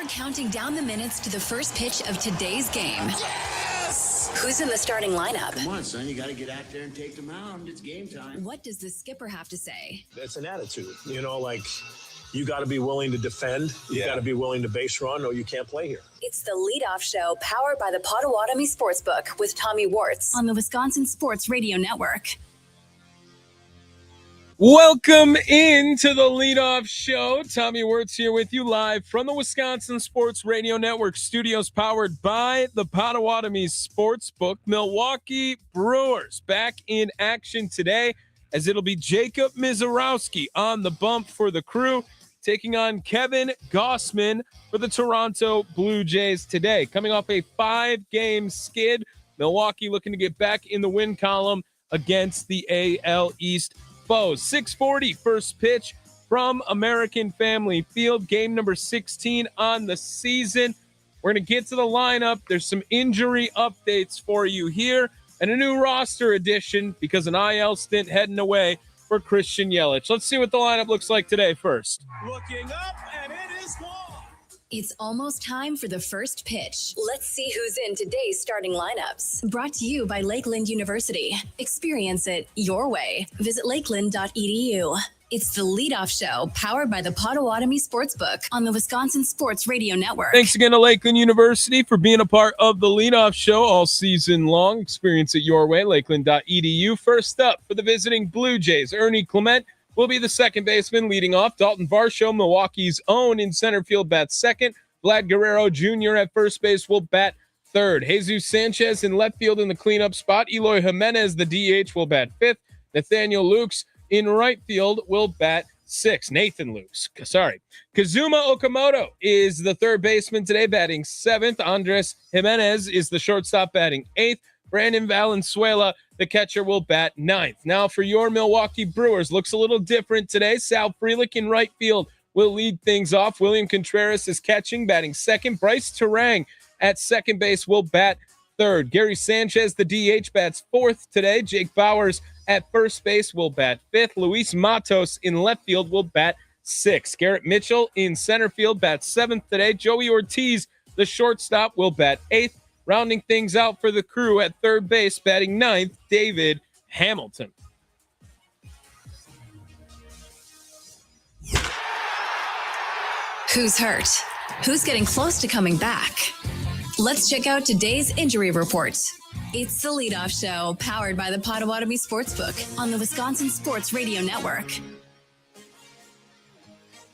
We're counting down the minutes to the first pitch of today's game. Yes! Who's in the starting lineup? Come on, son. You got to get out there and take the mound. It's game time. What does the skipper have to say? It's an attitude. You got to be willing to defend. You got to be willing to base run, or you can't play here. It's the leadoff show powered by the Potawatomi Sportsbook with Tommy Wortz on the Wisconsin Sports Radio Network. Welcome into the leadoff show. Tommy Wortz here with you live from the Wisconsin Sports Radio Network studios powered by the Potawatomi Sportsbook. Milwaukee Brewers back in action today as it'll be Jacob Mizorowski on the bump for the Crew, taking on Kevin Gossman for the Toronto Blue Jays today. Coming off a 5-game skid, Milwaukee looking to get back in the win column against the AL East foes. 6:40 first pitch from American Family Field, game number 16 on the season. We're going to get to the lineup. There's some injury updates for you here and a new roster addition because an IL stint heading away for Christian Yelich. Let's see what the lineup looks like today first. Looking up, and it is gone. It's almost time for the first pitch. Let's see who's in today's starting lineups. Brought to you by Lakeland University. Experience it your way. Visit lakeland.edu. It's the leadoff show powered by the Potawatomi Sportsbook on the Wisconsin Sports Radio Network. Thanks again to Lakeland University for being a part of the leadoff show all season long. Experience it your way, lakeland.edu. First up for the visiting Blue Jays, Ernie Clement will be the second baseman leading off. Dalton Varsho, Milwaukee's own, in center field, bats second. Vlad Guerrero Jr. at first base will bat third. Jesus Sanchez in left field in the cleanup spot. Eloy Jimenez, the DH, will bat fifth. Nathaniel Lukes in right field will bat sixth. Kazuma Okamoto is the third baseman today, batting seventh. Andres Jimenez is the shortstop, batting eighth. Brandon Valenzuela, the catcher, will bat ninth. Now for your Milwaukee Brewers, looks a little different today. Sal Frelick in right field will lead things off. William Contreras is catching, batting second. Bryce Terang at second base will bat third. Gary Sanchez, the DH, bats fourth today. Jake Bowers at first base will bat fifth. Luis Matos in left field will bat sixth. Garrett Mitchell in center field bats seventh today. Joey Ortiz, the shortstop, will bat eighth. Rounding things out for the Crew at third base, batting ninth, David Hamilton. Who's hurt? Who's getting close to coming back? Let's check out today's injury report. It's the leadoff show powered by the Potawatomi Sportsbook on the Wisconsin Sports Radio Network.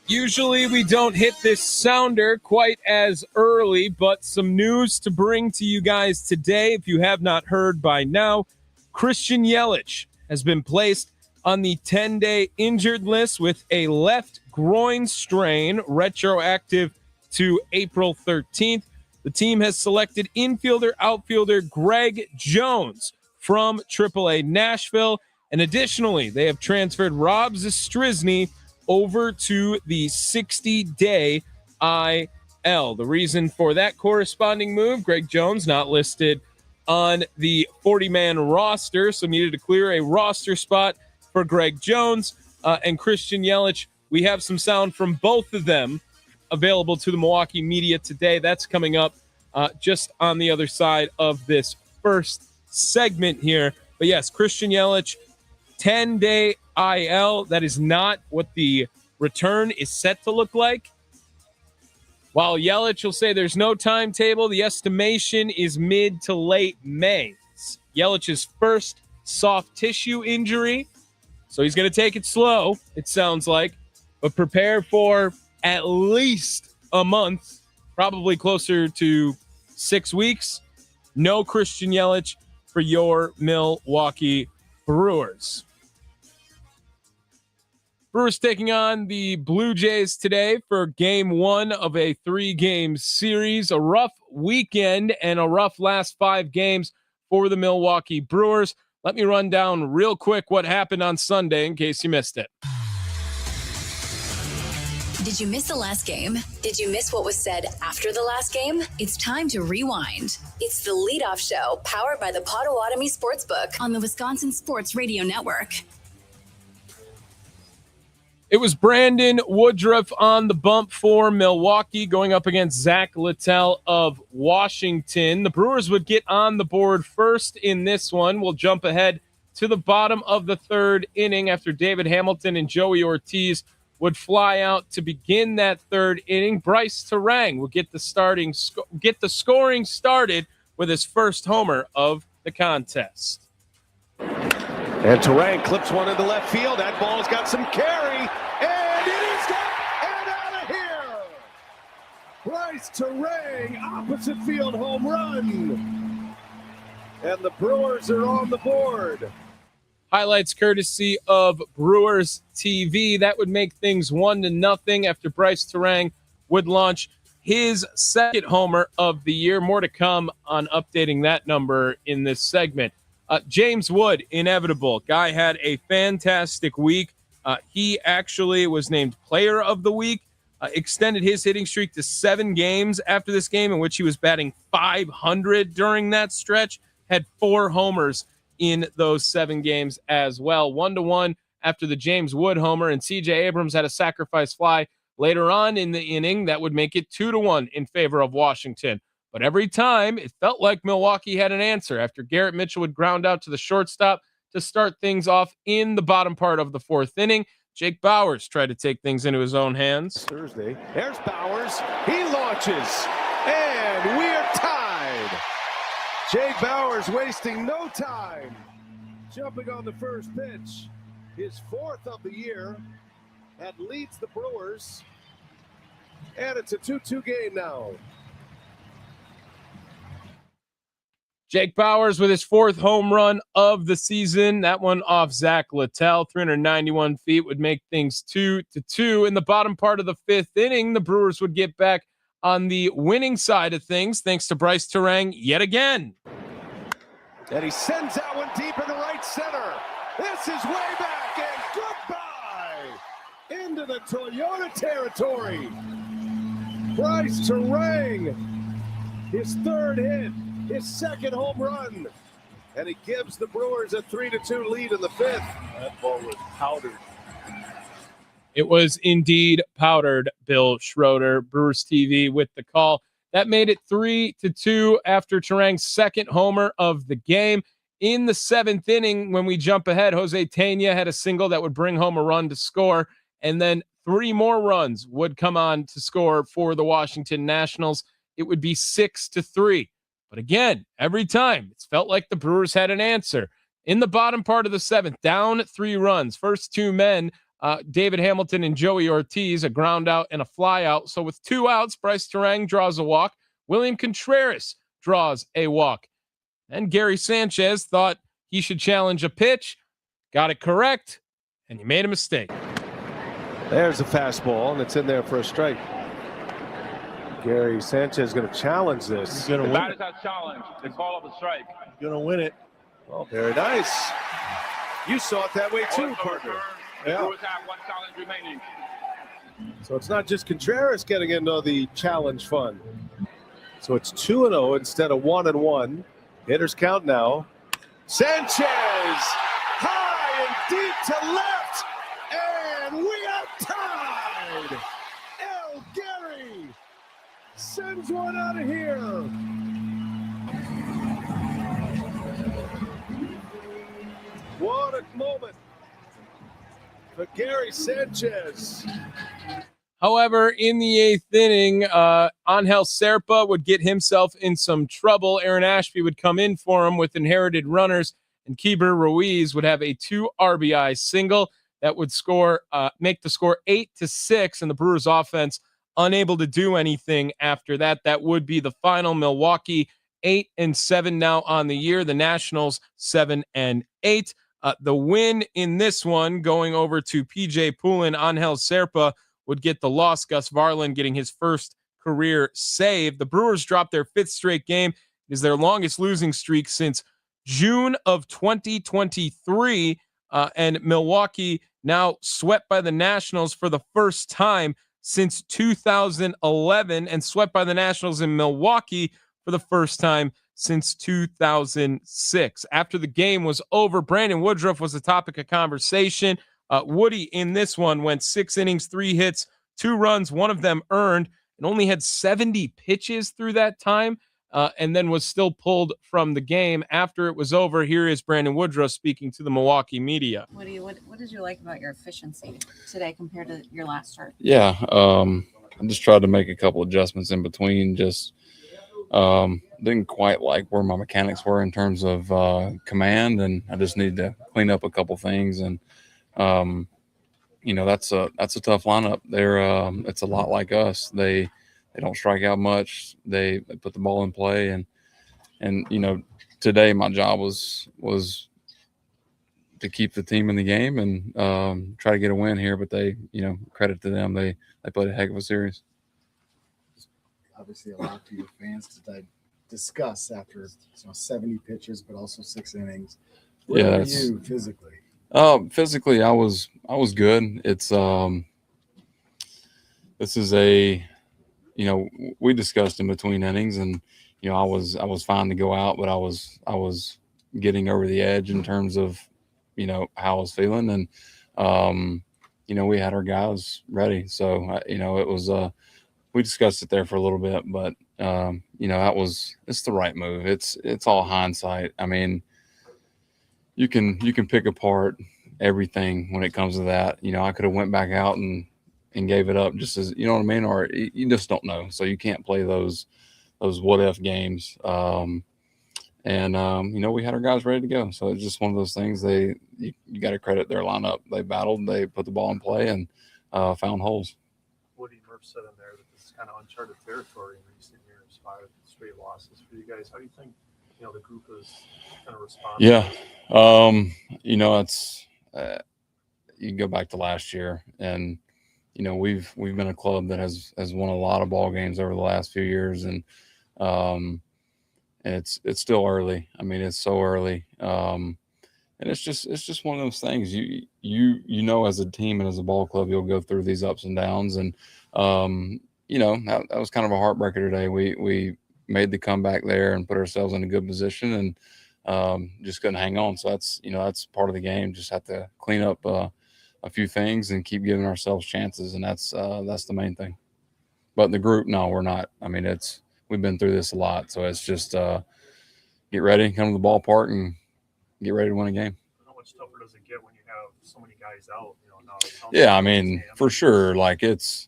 Usually we don't hit this sounder quite as early, but some news to bring to you guys today. If you have not heard by now, Christian Yelich has been placed on the 10-day injured list with a left groin strain, retroactive to April 13th. The team has selected infielder-outfielder Greg Jones from AAA Nashville, and additionally, they have transferred Rob Zastryzny over to the 60-day IL. The reason for that corresponding move, Greg Jones not listed on the 40-man roster, so needed to clear a roster spot for Greg Jones and Christian Yelich. We have some sound from both of them available to the Milwaukee media today. That's coming up just on the other side of this first segment here. But yes, Christian Yelich, 10-day IL. That is not what the return is set to look like. While Yelich will say there's no timetable, the estimation is mid to late May. It's Yelich's first soft tissue injury, so he's going to take it slow, it sounds like, but prepare for at least a month, probably closer to 6 weeks. No Christian Yelich for your Milwaukee Brewers. Brewers taking on the Blue Jays today for game one of a 3-game series. A rough weekend and a rough last 5 games for the Milwaukee Brewers. Let me run down real quick what happened on Sunday in case you missed it. Did you miss the last game? Did you miss what was said after the last game? It's time to rewind. It's the leadoff show powered by the Potawatomi Sportsbook on the Wisconsin Sports Radio Network. It was Brandon Woodruff on the bump for Milwaukee going up against Zach Littell of Washington. The Brewers would get on the board first in this one. We'll jump ahead to the bottom of the third inning after David Hamilton and Joey Ortiz would fly out to begin that third inning. Bryce Terang will get the scoring started with his first homer of the contest. And Terang clips one into left field. That ball's got some carry, and it is got and out of here. Bryce Terang, opposite field home run. And the Brewers are on the board. Highlights courtesy of Brewers TV. That would make things 1-0 after Bryce Terang would launch his second homer of the year. More to come on updating that number in this segment. James Wood, inevitable. Guy had a fantastic week. He actually was named Player of the Week, extended his hitting streak to 7 games after this game, in which he was batting .500 during that stretch, had 4 homers in those 7 games as well. 1-1 after the James Wood homer, and C.J. Abrams had a sacrifice fly later on in the inning that would make it 2-1 in favor of Washington. But every time, it felt like Milwaukee had an answer after Garrett Mitchell would ground out to the shortstop to start things off in the bottom part of the 4th inning. Jake Bauers tried to take things into his own hands. Thursday. There's Bauers. He launches. And we are tied. Jake Bauers wasting no time. Jumping on the first pitch. His 4th of the year. That leads the Brewers. And it's a 2-2 game now. Jake Bauers with his 4th home run of the season. That one off Zach Littell. 391 feet would make things 2-2. In the bottom part of the 5th inning, the Brewers would get back on the winning side of things thanks to Bryce Terang yet again. And he sends that one deep into right center. This is way back and goodbye into the Toyota territory. Bryce Terang, his 3rd hit. His 2nd home run, and he gives the Brewers a 3-2 lead in the 5th. That ball was powdered. It was indeed powdered, Bill Schroeder, Brewers TV with the call. That made it 3-2 after Terang's 2nd homer of the game. In the 7th inning, when we jump ahead, Jose Tena had a single that would bring home a run to score, and then 3 more runs would come on to score for the Washington Nationals. It would be 6-3. But again, every time, it's felt like the Brewers had an answer. In the bottom part of the 7th, down 3 runs. First 2 men, David Hamilton and Joey Ortiz, a ground out and a fly out. So with 2 outs, Bryce Terang draws a walk. William Contreras draws a walk. And Gary Sanchez thought he should challenge a pitch, got it correct, and he made a mistake. There's a fastball, and it's in there for a strike. Gary Sanchez is going to challenge this. He's going to win it. Challenge. They call up a strike. He's going to win it. Well, very nice. You saw it that way too, partner. The Brewers have 1 challenge remaining. So it's not just Contreras getting into the challenge fund. So it's 2-0 instead of 1-1. Hitters count now. Sanchez high and deep to left, and we are tied. El Gary sends one out of here. What a moment for Gary Sanchez. However, in the 8th inning, Angel Serpa would get himself in some trouble. Aaron Ashby would come in for him with inherited runners, and Keeper Ruiz would have a 2 RBI single that would make the score 8-6, and the Brewers offense unable to do anything after that. That would be the final. Milwaukee 8-7 now on the year. The Nationals 7-8. The win in this one going over to PJ Poulin. Angel Serpa would get the loss. Gus Varland getting his first career save. The Brewers dropped their 5th straight game. It is their longest losing streak since June of 2023. And Milwaukee now swept by the Nationals for the first time since 2011, and swept by the Nationals in Milwaukee for the first time since 2006. After the game was over, Brandon Woodruff was the topic of conversation. Woody in this one went 6 innings, 3 hits, 2 runs, 1 of them earned, and only had 70 pitches through that time, and then was still pulled from the game after it was over. Here is Brandon Woodruff speaking to the Milwaukee media. Woody, what did you like about your efficiency today compared to your last start? Yeah, I just tried to make a couple adjustments in between. Just didn't quite like where my mechanics were in terms of command, and I just need to clean up a couple things. And that's a tough lineup. It's a lot like us. They don't strike out much. They put the ball in play, and today my job was to keep the team in the game and try to get a win here. But they, credit to them, they played a heck of a series. Obviously, a lot to your fans to discuss after 70 pitches, but also 6 innings. Where are you physically? Physically, I was good. It's this is a we discussed in between innings, and I was fine to go out, but I was getting over the edge in terms of how I was feeling, and we had our guys ready, so it was we discussed it there for a little bit, but it's the right move. It's all hindsight. I mean, you can pick apart everything when it comes to that. I could have went back out and gave it up, just as, what I mean? Or you just don't know. So you can't play those what if games. We had our guys ready to go. So it's just one of those things. You got to credit their lineup. They battled, they put the ball in play, and found holes. Woody Murph said in there that this is kind of uncharted territory in recent years, 5 straight losses for you guys. How do you think, the group is kind of responding? Yeah. It's you can go back to last year, and we've been a club that has won a lot of ball games over the last few years, and it's still early. I mean, it's so early, and it's just one of those things. You as a team and as a ball club, you'll go through these ups and downs, and that was kind of a heartbreaker today. We made the comeback there and put ourselves in a good position, and just couldn't hang on. So that's part of the game. Just have to clean up a few things and keep giving ourselves chances, and that's the main thing. But the group, no, we're not. I mean, we've been through this a lot, so it's just get ready, come to the ballpark, and get ready to win a game. How much tougher does it get when you have so many guys out? Yeah, I mean, for sure. Like it's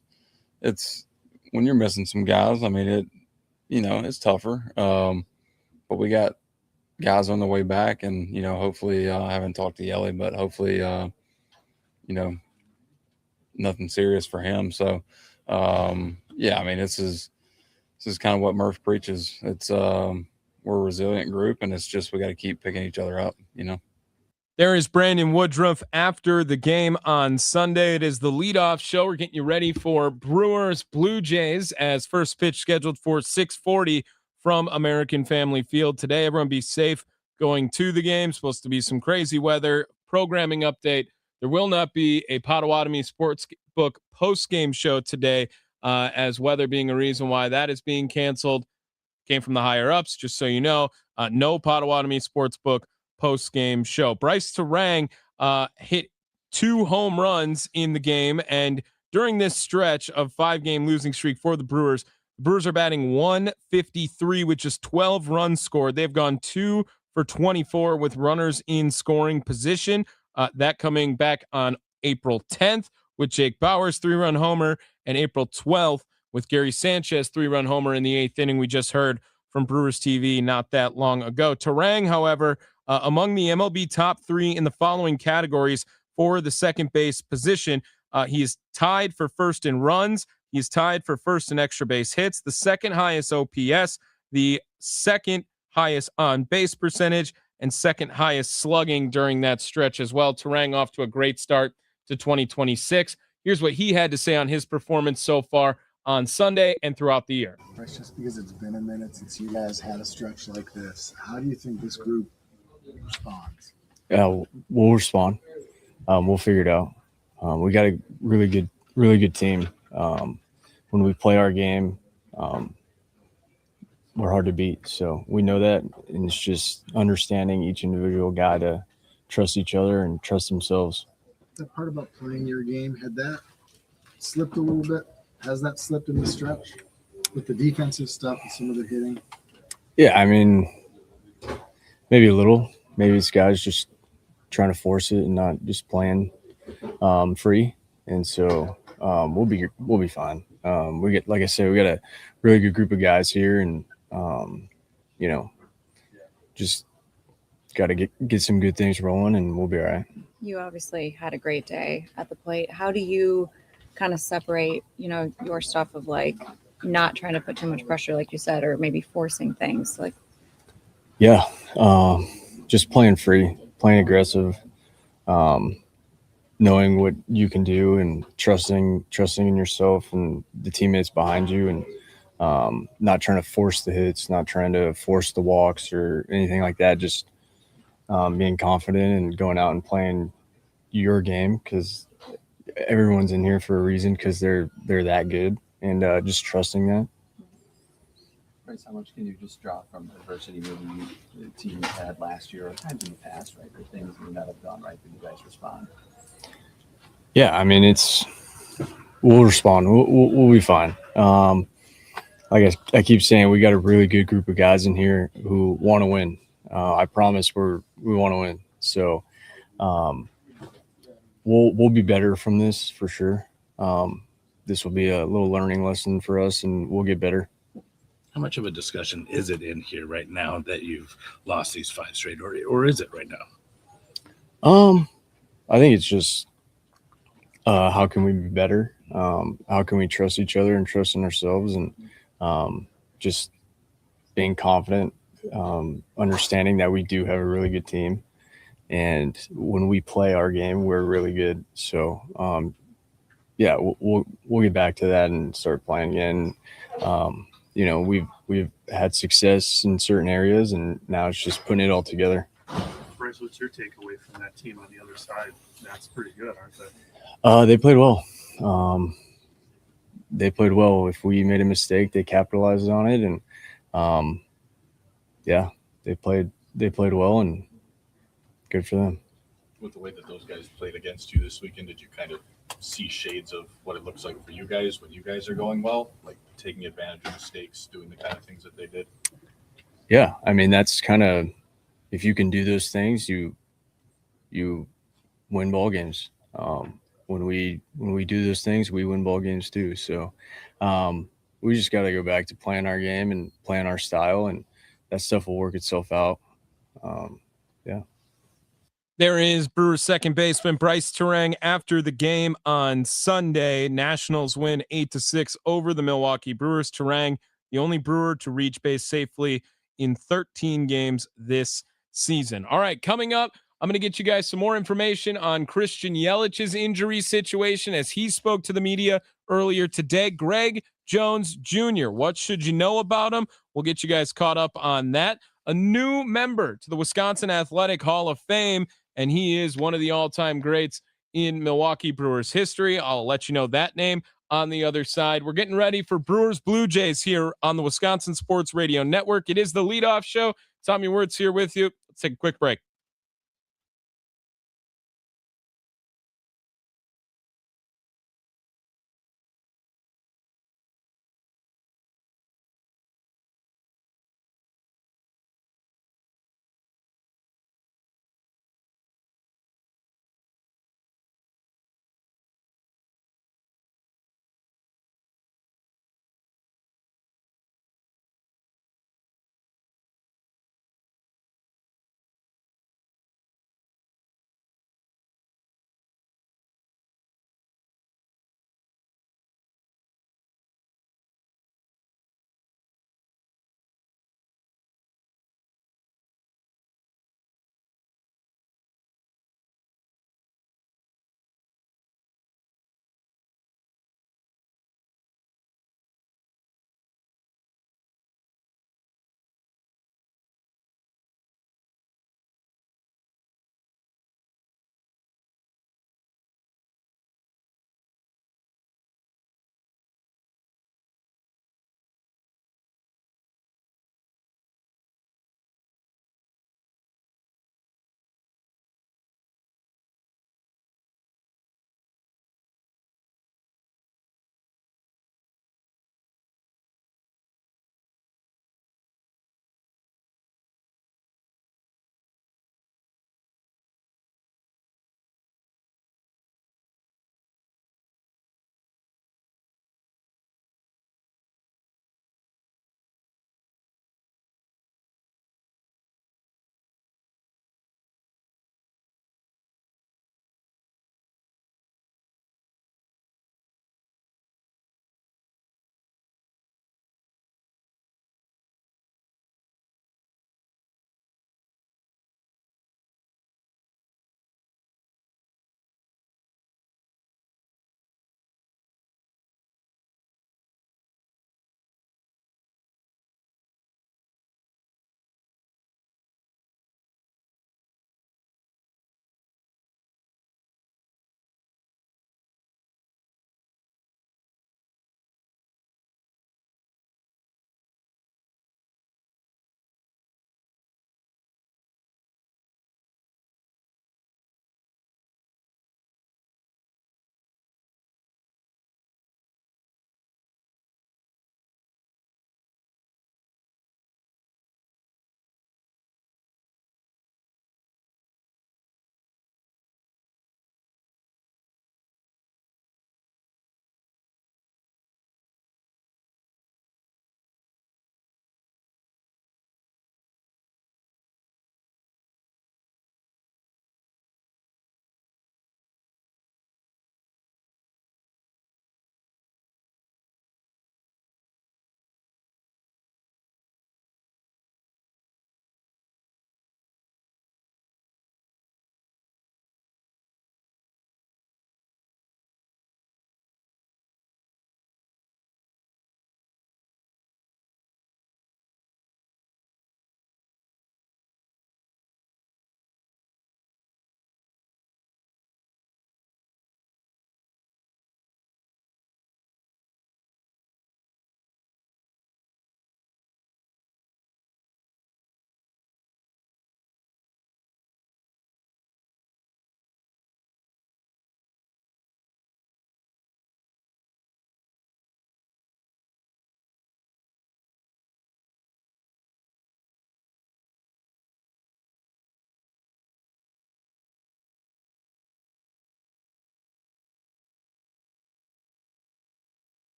when you're missing some guys. I mean, it's tougher. But we got guys on the way back, and hopefully, I haven't talked to Yelly, but hopefully, nothing serious for him. So, yeah, I mean, this is kind of what Murph preaches. It's we're a resilient group, and it's just we got to keep picking each other up. There is Brandon Woodruff after the game on Sunday. It is the leadoff show. We're getting you ready for Brewers Blue Jays as first pitch scheduled for 6:40 from American Family Field today. Everyone be safe going to the game. Supposed to be some crazy weather. Programming update. There will not be a Potawatomi Sportsbook post-game show today, as weather being a reason why that is being canceled. Came from the higher ups, just so you know. No Potawatomi Sportsbook post-game show. Bryce Terang hit 2 home runs in the game, and during this stretch of 5-game losing streak for the Brewers are batting 153 with just 12 runs scored. They've gone 2 for 24 with runners in scoring position. That coming back on April 10th with Jake Bauers' 3-run homer, and April 12th with Gary Sanchez 3-run homer in the 8th inning. We just heard from Brewers TV not that long ago. Terang, however, among the MLB top 3 in the following categories for the second base position. He is tied for first in runs. He's tied for first in extra base hits, the second highest OPS, the second highest on base percentage, and second highest slugging during that stretch as well. Terang off to a great start to 2026. Here's what he had to say on his performance so far on Sunday and throughout the year. Just because it's been a minute since you guys had a stretch like this, how do you think this group responds? We'll respond. We'll figure it out. We got a really good team. When we play our game, we're hard to beat. So we know that, and it's just understanding each individual guy to trust each other and trust themselves. that part about playing your game, had that slipped a little bit? Has that slipped in the stretch with the defensive stuff and some of the hitting? Yeah, I mean, maybe a little. Maybe it's guys just trying to force it and not just playing free. And so we'll be fine. We get, like I said, we got a really good group of guys here, and you know, just got to get some good things rolling, and we'll be all right. You obviously had a great day at the plate. How do you kind of separate, your stuff of like not trying to put too much pressure, like you said, or maybe forcing things? Like, yeah, just playing free, playing aggressive, knowing what you can do, and trusting in yourself and the teammates behind you, and not trying to force the hits, not trying to force the walks or anything like that. Just being confident and going out and playing your game, because everyone's in here for a reason, because they're that good, and just trusting that. Bryce, how much can you just draw from adversity maybe the team had last year or times in the past, right? Or things that may not have gone right, but you guys respond? Yeah, I mean, we'll respond. We'll be fine. Like I keep saying, we got a really good group of guys in here who want to win. I promise we want to win. So we'll be better from this for sure. This will be a little learning lesson for us, and we'll get better. How much of a discussion is it in here right now that you've lost these 5 straight, or is it right now? I think it's just how can we be better? How can we trust each other and trust in ourselves, and just being confident, understanding that we do have a really good team, and when we play our game, we're really good. So yeah, we'll get back to that and start playing again. We've had success in certain areas, and now it's just putting it all together. Bryce, what's your takeaway from that team on the other side? That's pretty good, aren't they? They played well. They played well. If we made a mistake, they capitalized on it, and yeah, they played well, and good for them. With the way that those guys played against you this weekend, did you kind of see shades of what it looks like for you guys when you guys are going well, like taking advantage of mistakes, doing the kind of things that they did? Yeah, I mean, that's kind of, if you can do those things, you win ball games. When we do those things, we win ball games too. So we just got to go back to playing our game and playing our style, and that stuff will work itself out. Yeah. There is Brewers second baseman Bryce Terang after the game on Sunday. Nationals win 8-6 over the Milwaukee Brewers. Terang, the only Brewer to reach base safely in 13 games this season. All right, coming up, I'm going to get you guys some more information on Christian Yelich's injury situation as he spoke to the media earlier today. Greg Jones Jr., what should you know about him? We'll get you guys caught up on that. A new member to the Wisconsin Athletic Hall of Fame, and he is one of the all-time greats in Milwaukee Brewers history. I'll let you know that name on the other side. We're getting ready for Brewers Blue Jays here on the Wisconsin Sports Radio Network. It is the leadoff show. Tommy Wortz here with you. Let's take a quick break.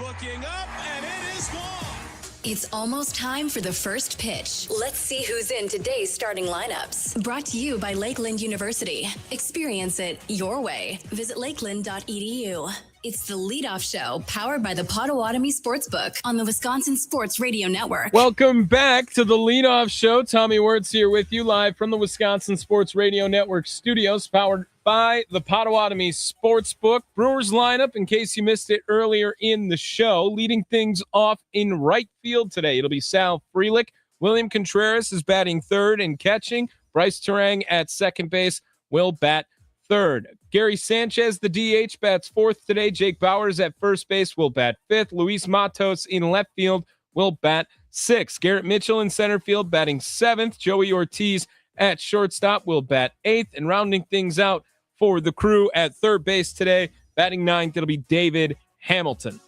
Looking up, and it is gone. It's almost time for the first pitch. Let's see who's in today's starting lineups. Brought to you by Lakeland University. Experience it your way. Visit lakeland.edu. It's the leadoff show powered by the Potawatomi Sportsbook on the Wisconsin Sports Radio Network. Welcome back to the leadoff show. Tommy Wortz here with you live from the Wisconsin Sports Radio Network studios, powered by the Potawatomi Sportsbook. Brewers lineup, in case you missed it earlier in the show, leading things off in right field today. It'll be Sal Frelick. William Contreras is batting third and catching. Bryce Terang at second base will bat third. Gary Sanchez, the DH, bats fourth today. Jake Bowers at first base will bat fifth. Luis Matos in left field will bat sixth. Garrett Mitchell in center field batting seventh. Joey Ortiz at shortstop will bat eighth. And rounding things out for the Crew at third base today, batting ninth, it'll be David Hamilton.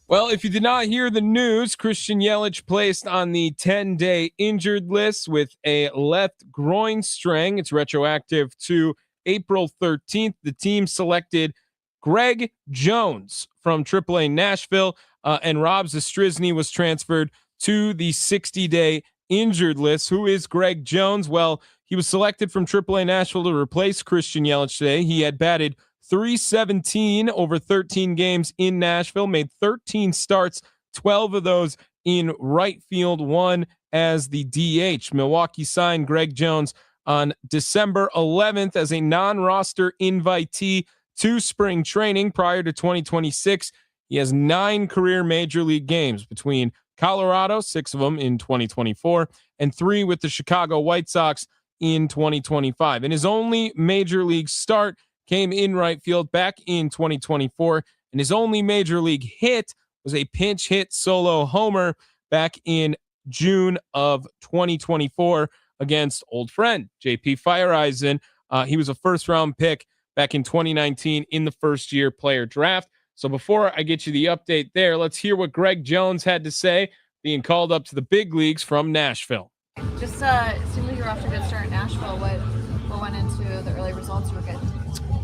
Well, if you did not hear the news, Christian Yelich placed on the 10-day injured list with a left groin strain. It's retroactive to April 13th. The team selected Greg Jones from AAA Nashville, and Rob Zastryzny was transferred to the 60-day injured list. Who is Greg Jones? Well, he was selected from AAA Nashville to replace Christian Yelich today. He had batted .317 over 13 games in Nashville, made 13 starts, 12 of those in right field, one as the DH. Milwaukee signed Greg Jones on December 11th as a non-roster invitee to spring training prior to 2026. He has 9 career major league games between Colorado, 6 of them in 2024, and 3 with the Chicago White Sox in 2025. And his only major league start came in right field back in 2024, and his only major league hit was a pinch hit solo homer back in June of 2024 against old friend JP Fireeisen. He was a first-round pick back in 2019 in the first-year player draft. So before I get you the update there, let's hear what Greg Jones had to say, being called up to the big leagues from Nashville. Just it seemed like you were off to a good start in Nashville. What went into the early results you were getting?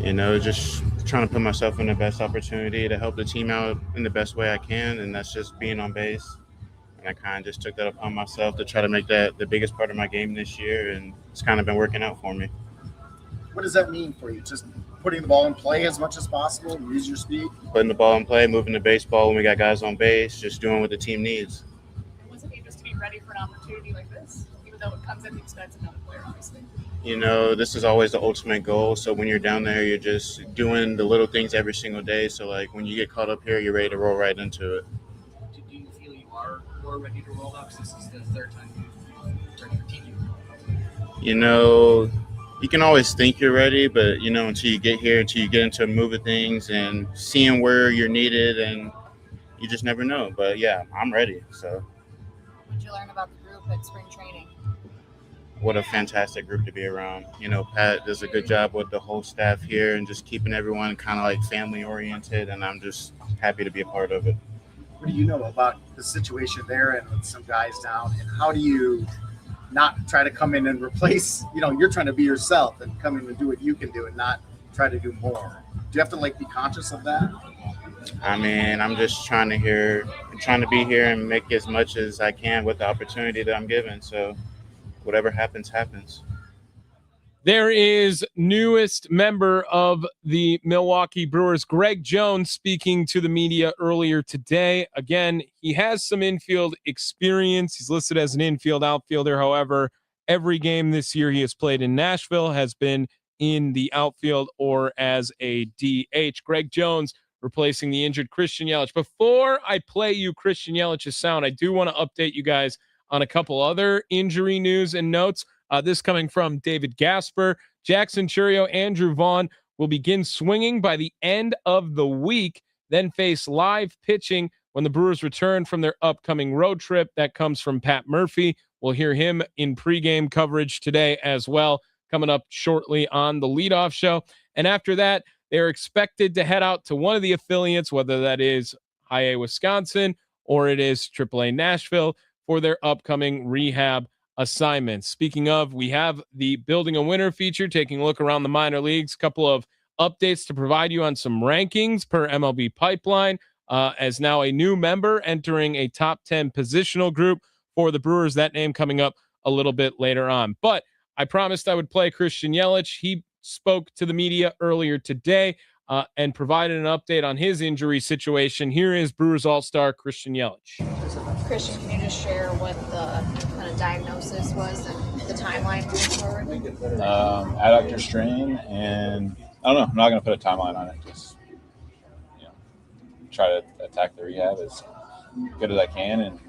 You know, just trying to put myself in the best opportunity to help the team out in the best way I can, and that's just being on base. And I kind of just took that upon myself to try to make that the biggest part of my game this year, and it's kind of been working out for me. What does that mean for you? Just putting the ball in play as much as possible, use your speed? Putting the ball in play, moving the baseball when we got guys on base, just doing what the team needs. What's it mean just to be ready for an opportunity like this, even though it comes at the expense of another player, obviously? You know, this is always the ultimate goal. So when you're down there, you're just doing the little things every single day. So, like, when you get caught up here, you're ready to roll right into it. Do you feel you are more ready to roll up? This is the third time you've turned your team. You know, you can always think you're ready, but, you know, until you get here, until you get into a move of things and seeing where you're needed, and you just never know. But, yeah, I'm ready. So What did you learn about the group at spring training? what a fantastic group to be around. You know, Pat does a good job with the whole staff here and just keeping everyone kind of like family oriented, and I'm just happy to be a part of it. What do you know about the situation there and with some guys down? And how do you not try to come in and replace, you know, you're trying to be yourself and come in and do what you can do and not try to do more? Do you have to like be conscious of that? I mean, I'm just trying to be here and make as much as I can with the opportunity that I'm given. So whatever happens, happens. There is newest member of the Milwaukee Brewers, Greg Jones, speaking to the media earlier today. Again, he has some infield experience. He's listed as an infield outfielder. However, every game this year he has played in Nashville has been in the outfield or as a DH. Greg Jones replacing the injured Christian Yelich. Before I play you Christian Yelich's sound, I do want to update you guys on a couple other injury news and notes. This coming from David Gasper. Jackson Churio, Andrew Vaughn will begin swinging by the end of the week, then face live pitching when the Brewers return from their upcoming road trip. That comes from Pat Murphy. We'll hear him in pregame coverage today as well, coming up shortly on the leadoff show. And after that, they're expected to head out to one of the affiliates, whether that is High A Wisconsin or it is AAA Nashville, for their upcoming rehab assignments. Speaking of, we have the Building a Winner feature, taking a look around the minor leagues. A couple of updates to provide you on some rankings per MLB Pipeline, as now a new member entering a top 10 positional group for the Brewers. That name coming up a little bit later on. But I promised I would play Christian Yelich. He spoke to the media earlier today and provided an update on his injury situation. Here is Brewers All-Star Christian Yelich. Christian, can you just share what the kind of diagnosis was and the timeline moving forward? Adductor strain, and I don't know. I'm not going to put a timeline on it. Just try to attack the rehab as good as I can and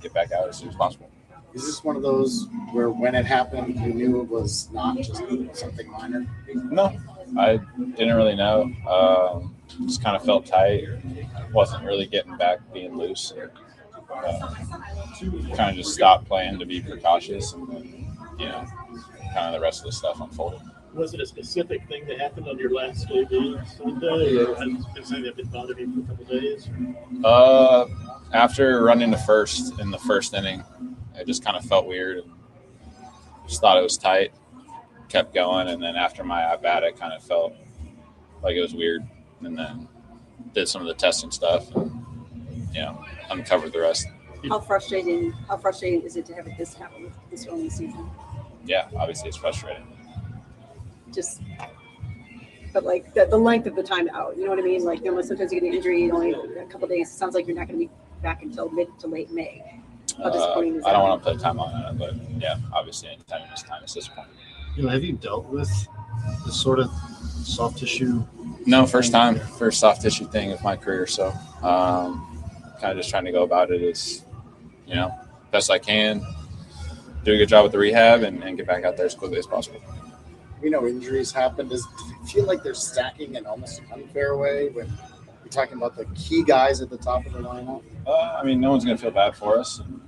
get back out as soon as possible. Is this one of those where when it happened, you knew it was not just something minor? No, I didn't really know. Just kind of felt tight. Wasn't really getting back, being loose. Kind of just stopped playing to be precautious, and then, kind of the rest of the stuff unfolded. Was it a specific thing that happened on your last game Sunday, or has it been something that been bothering you for a couple of days? After running the first in the first inning, it just kind of felt weird. And just thought it was tight. Kept going, and then after my at bat, it kind of felt like it was weird. And then did some of the testing stuff, and uncovered the rest. How frustrating is it to have this happen this early in the season? Yeah, obviously it's frustrating. But like the length of the time out, you know what I mean? Like, sometimes you get an injury, only a couple of days. It sounds like you're not going to be back until mid to late May. How disappointing is that? I don't want to put a timeline on it, but yeah, obviously anytime is time is disappointing. Have you dealt with this sort of soft tissue? No, first soft tissue thing of my career. So kind of just trying to go about it as, best I can, do a good job with the rehab and get back out there as quickly as possible. We know injuries happen. Does it feel like they're stacking in almost an unfair way when you're talking about the key guys at the top of the lineup? No one's going to feel bad for us. And,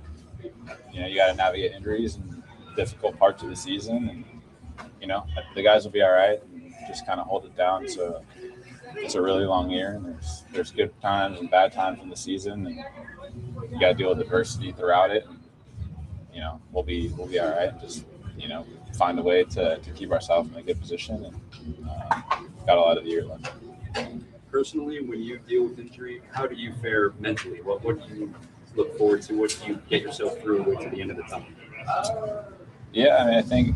you got to navigate injuries and difficult parts of the season. And, the guys will be all right. And just kind of hold it down. So it's a really long year, and there's good times and bad times in the season, and you got to deal with adversity throughout it. And, we'll be all right. And just find a way to keep ourselves in a good position, and got a lot of the year left. Personally, when you deal with injury, how do you fare mentally? What do you look forward to? What do you get yourself through to the end of the tunnel? Yeah, I think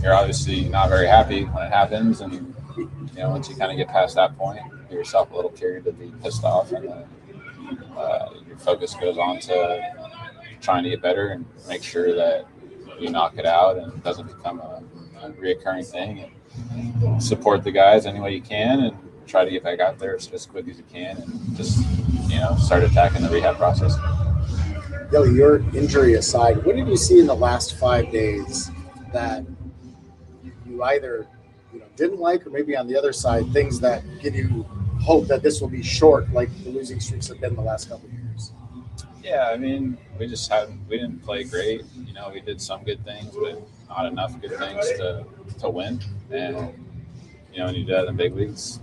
you're obviously not very happy when it happens, and once you kind of get past that point, you give yourself a little period to be pissed off, and your focus goes on to trying to get better and make sure that you knock it out and it doesn't become a reoccurring thing. And support the guys any way you can, and try to get back out there as quick as you can, and just start attacking the rehab process. Billy, your injury aside, what did you see in the last 5 days that you either didn't like, or maybe on the other side, things that give you hope that this will be short, like the losing streaks have been the last couple of years? Yeah, we didn't play great. We did some good things, but not enough good things to win. And when you do that in the big leagues,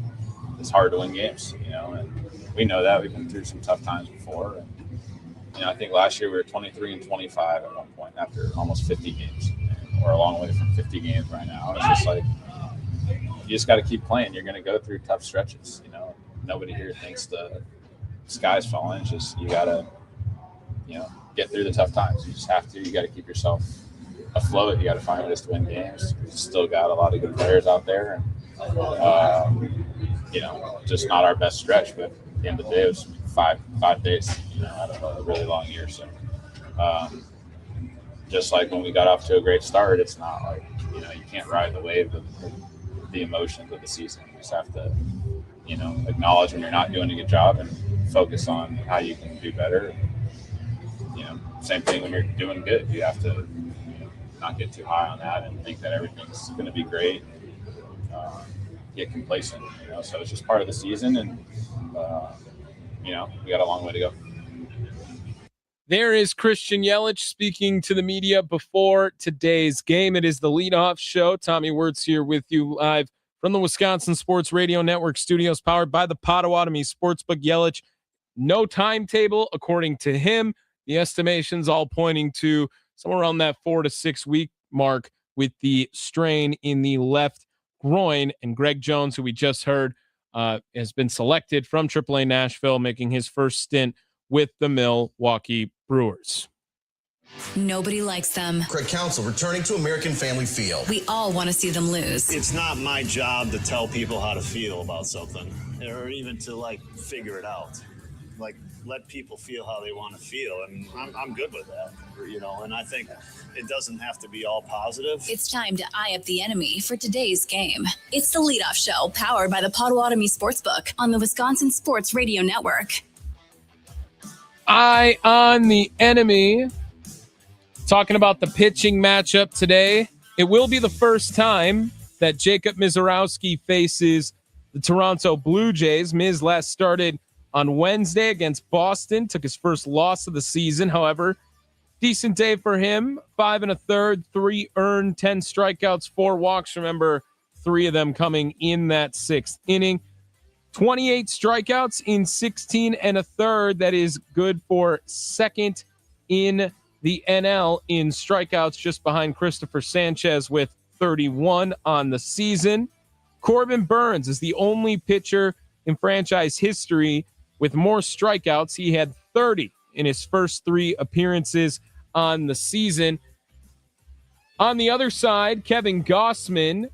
it's hard to win games. And we know that. We've been through some tough times before. And I think last year we were 23-25 at one point after almost 50 games. And we're a long way from 50 games right now. It's just like, you just got to keep playing. You're going to go through tough stretches. Nobody here thinks the sky's falling. It's just, you got to, get through the tough times. You just have to. You got to keep yourself afloat. You got to find ways to win games. We've still got a lot of good players out there, and just not our best stretch. But at the end of the day, it was five days, out of a really long year. So, just like when we got off to a great start, it's not like you can't ride the wave of the emotions of the season. You just have to, acknowledge when you're not doing a good job and focus on how you can do better. Same thing when you're doing good. You have to not get too high on that and think that everything's going to be great. Get complacent, So it's just part of the season, and we got a long way to go. There is Christian Yelich speaking to the media before today's game. It is the leadoff show. Tommy Wortz here with you live from the Wisconsin Sports Radio Network studios, powered by the Potawatomi Sportsbook. Yelich, no timetable according to him. The estimations all pointing to somewhere around that 4 to 6 week mark with the strain in the left groin. And Greg Jones, who we just heard, has been selected from AAA Nashville, making his first stint with the Milwaukee Brewers. Nobody likes them. Craig Counsell returning to American Family Field. We all want to see them lose. It's not my job to tell people how to feel about something or even to figure it out. Let people feel how they want to feel. And I'm good with that, and I think it doesn't have to be all positive. It's time to eye up the enemy for today's game. It's the Leadoff Show, powered by the Potawatomi Sportsbook on the Wisconsin Sports Radio Network. Eye on the enemy. Talking about the pitching matchup today, it will be the first time that Jacob Mizorowski faces the Toronto Blue Jays. Miz last started on Wednesday against Boston, took his first loss of the season. However, decent day for him. 5 1/3, 3 earned, 10 strikeouts, 4 walks. Remember, 3 of them coming in that 6th inning. 28 strikeouts in 16 1/3. That is good for second in the NL in strikeouts, just behind Christopher Sanchez with 31 on the season. Corbin Burns is the only pitcher in franchise history with more strikeouts. He had 30 in his first 3 appearances on the season. On the other side, Kevin Gausman.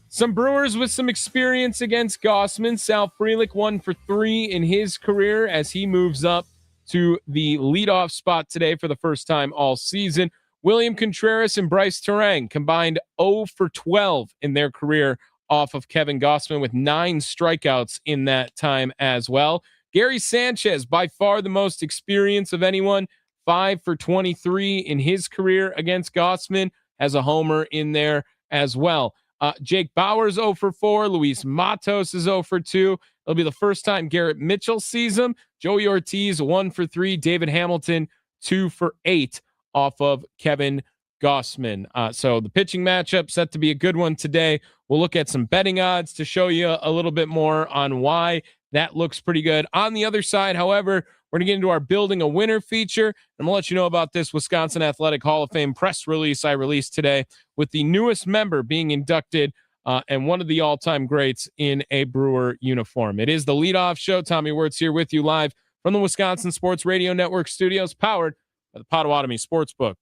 Some Brewers with some experience against Gausman. Sal Frelick 1 for 3 in his career as he moves up to the leadoff spot today for the first time all season. William Contreras and Bryce Terang combined 0 for 12 in their career off of Kevin Gausman with 9 strikeouts in that time as well. Gary Sanchez, by far the most experience of anyone, 5 for 23 in his career against Gausman, has a homer in there as well. Jake Bauers 0 for 4. Luis Matos is 0 for 2. It'll be the first time Garrett Mitchell sees him. Joey Ortiz 1 for 3. David Hamilton 2 for 8 off of Kevin Gausman. So the pitching matchup set to be a good one today. We'll look at some betting odds to show you a little bit more on why that looks pretty good. On the other side, however, we're going to get into our Building a Winner feature. I'm going to let you know about this Wisconsin Athletic Hall of Fame press release I released today with the newest member being inducted and one of the all-time greats in a Brewer uniform. It is the Leadoff Show. Tommy Wortz here with you live from the Wisconsin Sports Radio Network studios, powered by the Potawatomi Sportsbook.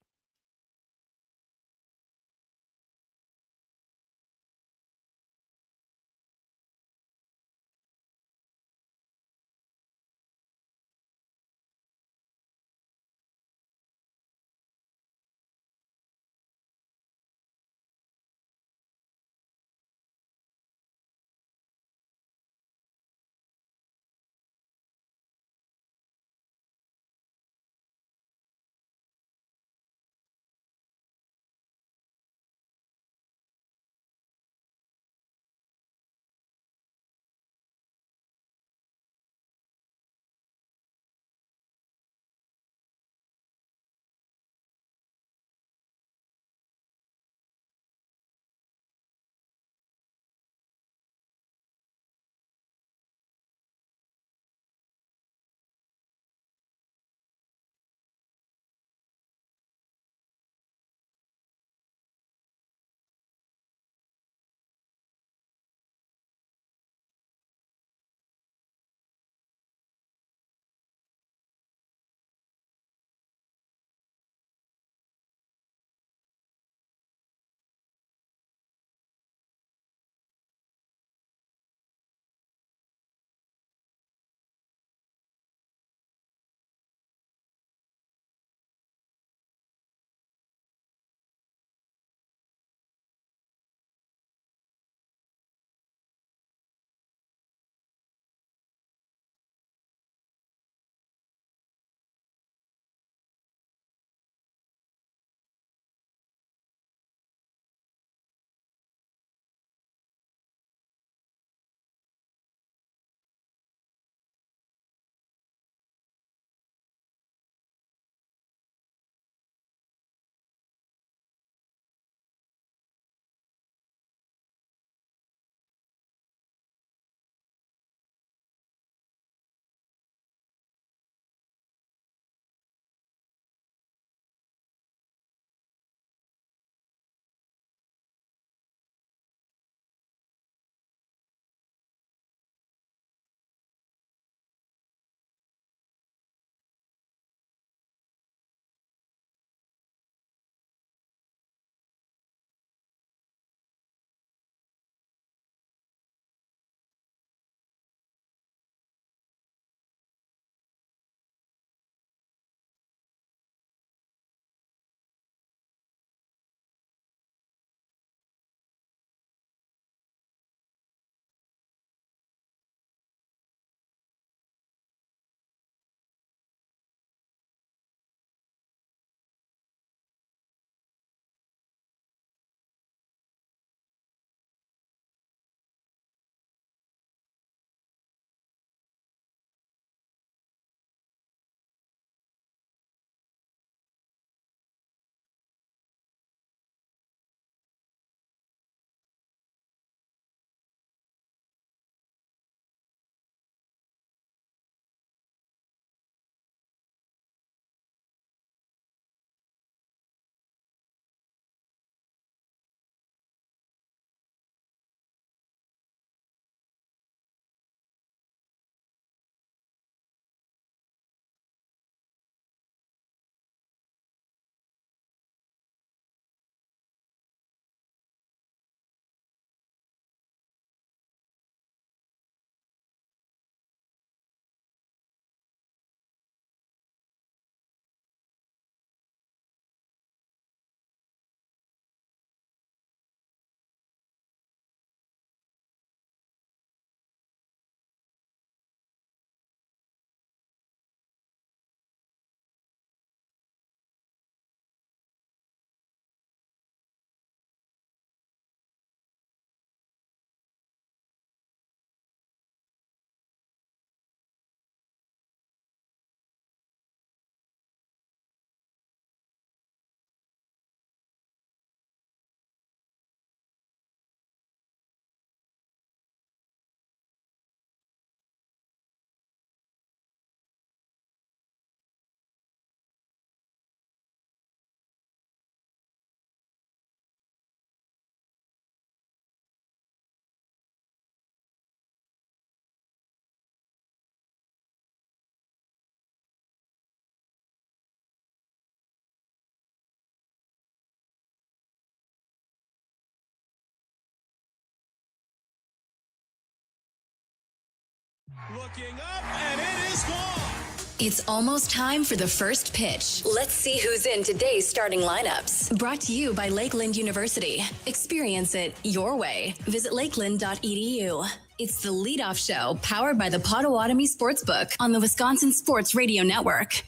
Looking up, and it is gone. It's almost time for the first pitch. Let's see who's in today's starting lineups. Brought to you by Lakeland University. Experience it your way. Visit lakeland.edu. It's the leadoff show powered by the Potawatomi Sportsbook on the Wisconsin Sports Radio Network.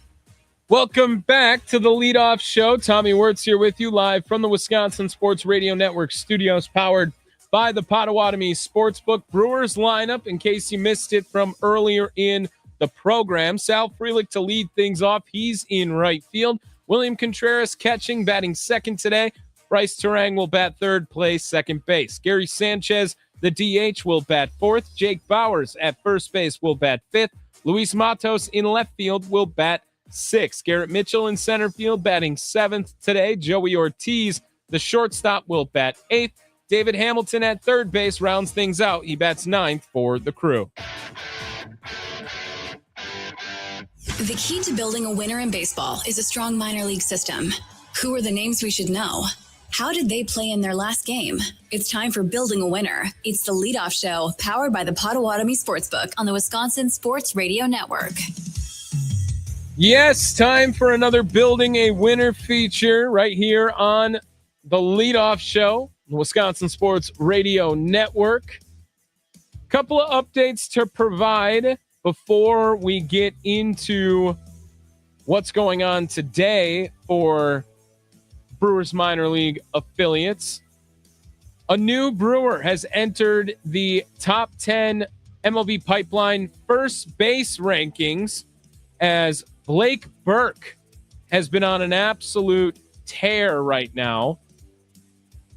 Welcome back to the leadoff show. Tommy Wortz here with you live from the Wisconsin Sports Radio Network studios, powered by the Potawatomi Sportsbook. Brewers lineup, in case you missed it from earlier in the program. Sal Frelick to lead things off. He's in right field. William Contreras catching, batting second today. Bryce Terang will bat third, play second base. Gary Sanchez, the DH, will bat fourth. Jake Bowers at first base will bat fifth. Luis Matos in left field will bat sixth. Garrett Mitchell in center field batting seventh today. Joey Ortiz, the shortstop, will bat eighth. David Hamilton at third base rounds things out. He bats ninth for the Crew. The key to building a winner in baseball is a strong minor league system. Who are the names we should know? How did they play in their last game? It's time for Building a Winner. It's the leadoff show powered by the Potawatomi Sportsbook on the Wisconsin Sports Radio Network. Yes, time for another Building a Winner feature right here on the leadoff show, the Wisconsin Sports Radio Network. Couple of updates to provide before we get into what's going on today for Brewers minor league affiliates. A new Brewer has entered the top 10 MLB Pipeline first base rankings, as Blake Burke has been on an absolute tear right now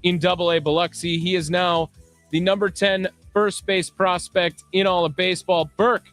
in Double-A Biloxi. He is now the number 10 first base prospect in all of baseball. Burke,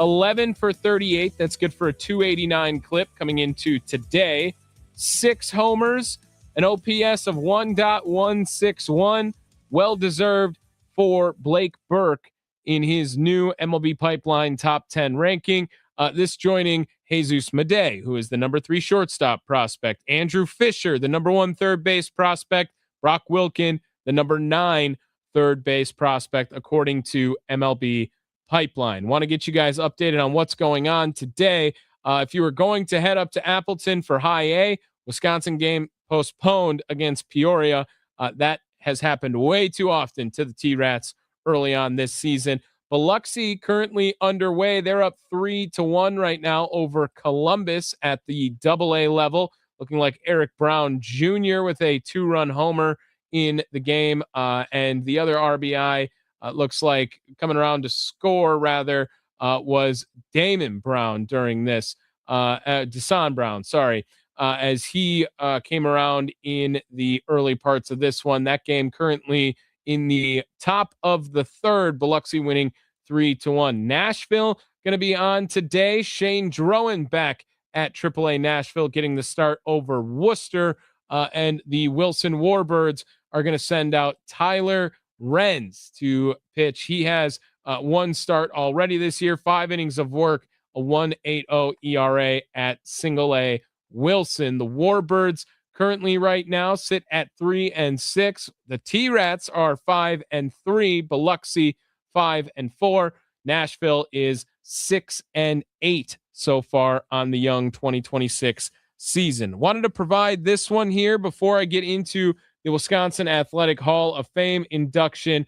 11 for 38. That's good for a 289 clip coming into today. 6 homers, an OPS of 1.161. Well-deserved for Blake Burke in his new MLB Pipeline top 10 ranking. This joining Jesus Madej, who is the number 3 shortstop prospect. Andrew Fisher, the number 1 third base prospect. Brock Wilken, the number 9 third base prospect, according to MLB Pipeline. Want to get you guys updated on what's going on today. If you were going to head up to Appleton for High A, Wisconsin game postponed against Peoria. That has happened way too often to the T-Rats early on this season. Biloxi currently underway. They're up 3-1 right now over Columbus at the Double-A level. Looking like Eric Brown Jr. with a 2-run homer in the game. And the other RBI looks like coming around to score, rather, was Damon Brown during this. Desan Brown, sorry. As he came around in the early parts of this one. That game currently in the top of the third, Biloxi winning 3-1. Nashville going to be on today. Shane Drowan back at AAA Nashville, getting the start over Worcester. And the Wilson Warbirds are going to send out Tyler Renz to pitch. He has 1 start already this year, 5 innings of work, a 1.80 ERA at Single-A Wilson. The Warbirds currently right now sit at 3-6. The T-Rats are 5-3. Biloxi 5-4. Nashville is 6-8 so far on the young 2026 season. Wanted to provide this one here before I get into the Wisconsin Athletic Hall of Fame induction.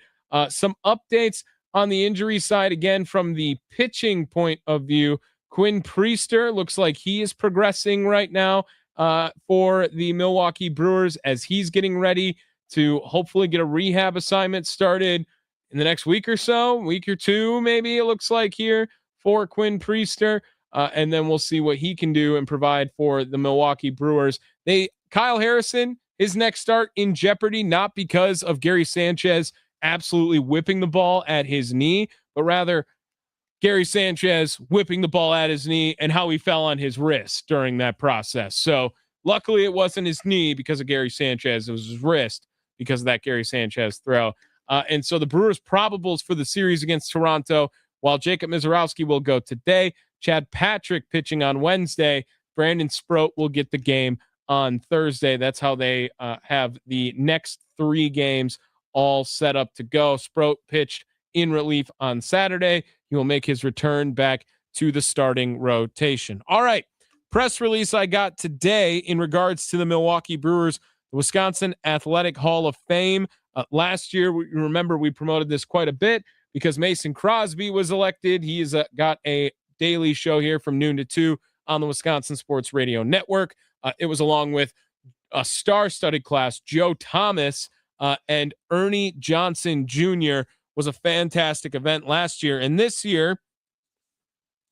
Some updates on the injury side, again, from the pitching point of view. Quinn Priester looks like he is progressing right now for the Milwaukee Brewers, as he's getting ready to hopefully get a rehab assignment started in the next week or so, week or two, maybe it looks like here for Quinn Priester. And then we'll see what he can do and provide for the Milwaukee Brewers. Kyle Harrison, his next start in jeopardy, not because of Gary Sanchez absolutely whipping the ball at his knee, but rather Gary Sanchez whipping the ball at his knee and how he fell on his wrist during that process. So luckily it wasn't his knee because of Gary Sanchez. It was his wrist because of that Gary Sanchez throw. And so the Brewers probables for the series against Toronto, while Jacob Mizorowski will go today. Chad Patrick pitching on Wednesday. Brandon Sproat will get the game on Thursday. That's how they have the next 3 games all set up to go. Sproat pitched in relief on Saturday. He will make his return back to the starting rotation. All right. Press release I got today in regards to the Milwaukee Brewers, the Wisconsin Athletic Hall of Fame. Last year, remember, we promoted this quite a bit because Mason Crosby was elected. He has got a daily show here from noon to 2 on the Wisconsin Sports Radio Network. It was along with a star-studded class. Joe Thomas and Ernie Johnson Jr. was a fantastic event last year. And this year,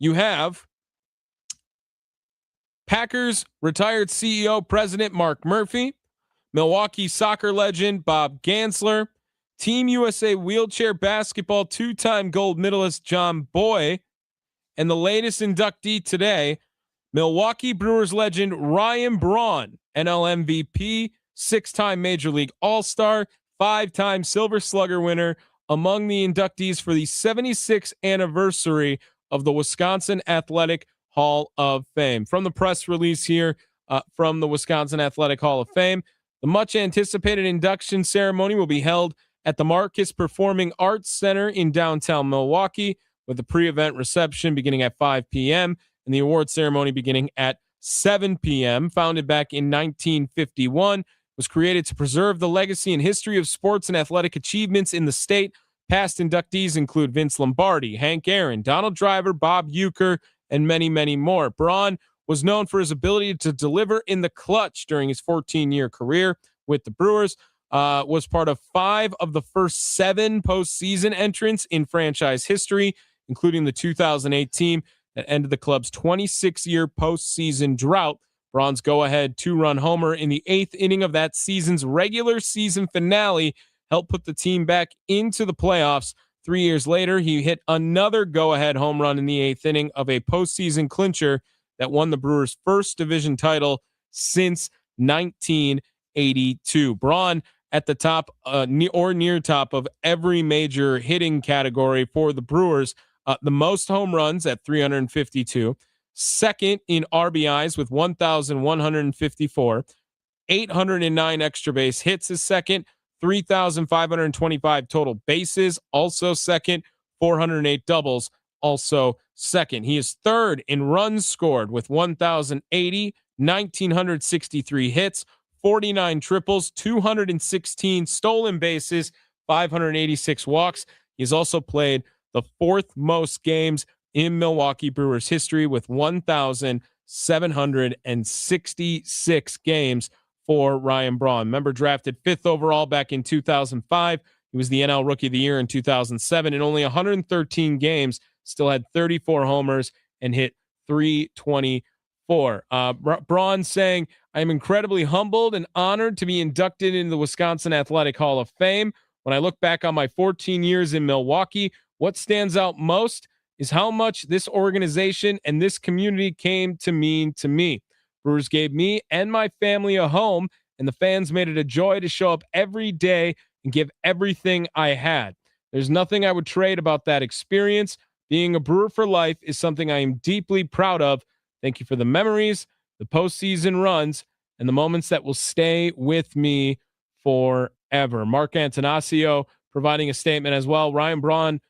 you have Packers retired CEO, President Mark Murphy, Milwaukee soccer legend Bob Gansler, Team USA wheelchair basketball two-time gold medalist John Boy, and the latest inductee today, Milwaukee Brewers legend Ryan Braun, NL MVP, 6-time Major League All-Star, 5-time Silver Slugger winner, among the inductees for the 76th anniversary of the Wisconsin Athletic Hall of Fame. From the press release here from the Wisconsin Athletic Hall of Fame, the much anticipated induction ceremony will be held at the Marcus Performing Arts Center in downtown Milwaukee, with the pre-event reception beginning at 5 p.m. and the award ceremony beginning at 7 p.m. Founded back in 1951, was created to preserve the legacy and history of sports and athletic achievements in the state. Past inductees include Vince Lombardi, Hank Aaron, Donald Driver, Bob Uecker, and many, many more. Braun was known for his ability to deliver in the clutch during his 14-year career with the Brewers, was part of 5 of the first 7 postseason entrants in franchise history, including the 2008 team that ended the club's 26-year postseason drought. Braun's go-ahead 2-run homer in the 8th inning of that season's regular season finale helped put the team back into the playoffs. 3 years later, he hit another go-ahead home run in the 8th inning of a postseason clincher that won the Brewers' first division title since 1982. Braun at the top or near top of every major hitting category for the Brewers. The most home runs at 352. Second in RBIs with 1,154. 809 extra base hits is second. 3,525 total bases, also second. 408 doubles, also second. He is third in runs scored with 1,080, 1,963 hits, 49 triples, 216 stolen bases, 586 walks. He's also played the 4th most games in Milwaukee Brewers history with 1,766 games for Ryan Braun. Member drafted 5th overall back in 2005. He was the NL Rookie of the Year in 2007. In only 113 games, still had 34 homers and hit 324. Braun saying, "I am incredibly humbled and honored to be inducted into the Wisconsin Athletic Hall of Fame. When I look back on my 14 years in Milwaukee, what stands out most is how much this organization and this community came to mean to me. Brewers gave me and my family a home, and the fans made it a joy to show up every day and give everything I had. There's nothing I would trade about that experience. Being a Brewer for life is something I am deeply proud of. Thank you for the memories, the postseason runs, and the moments that will stay with me forever." Mark Antanasio providing a statement as well. Ryan Braun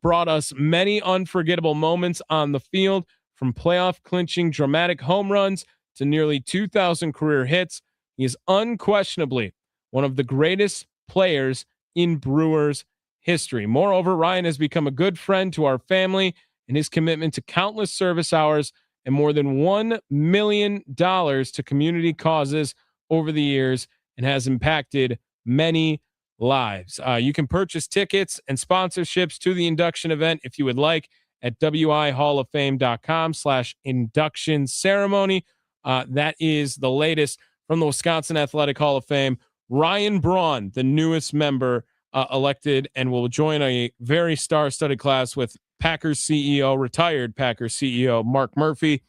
brought us many unforgettable moments on the field, from playoff clinching dramatic home runs to nearly 2,000 career hits. He is unquestionably one of the greatest players in Brewers history. Moreover, Ryan has become a good friend to our family, and his commitment to countless service hours and more than $1 million to community causes over the years, and has impacted many lives. You can purchase tickets and sponsorships to the induction event if you would like at wihalloffame.com/induction ceremony. That is the latest from the Wisconsin Athletic Hall of Fame. Ryan Braun, the newest member elected, and will join a very star-studded class with Packers CEO, retired Packers CEO Mark Murphy,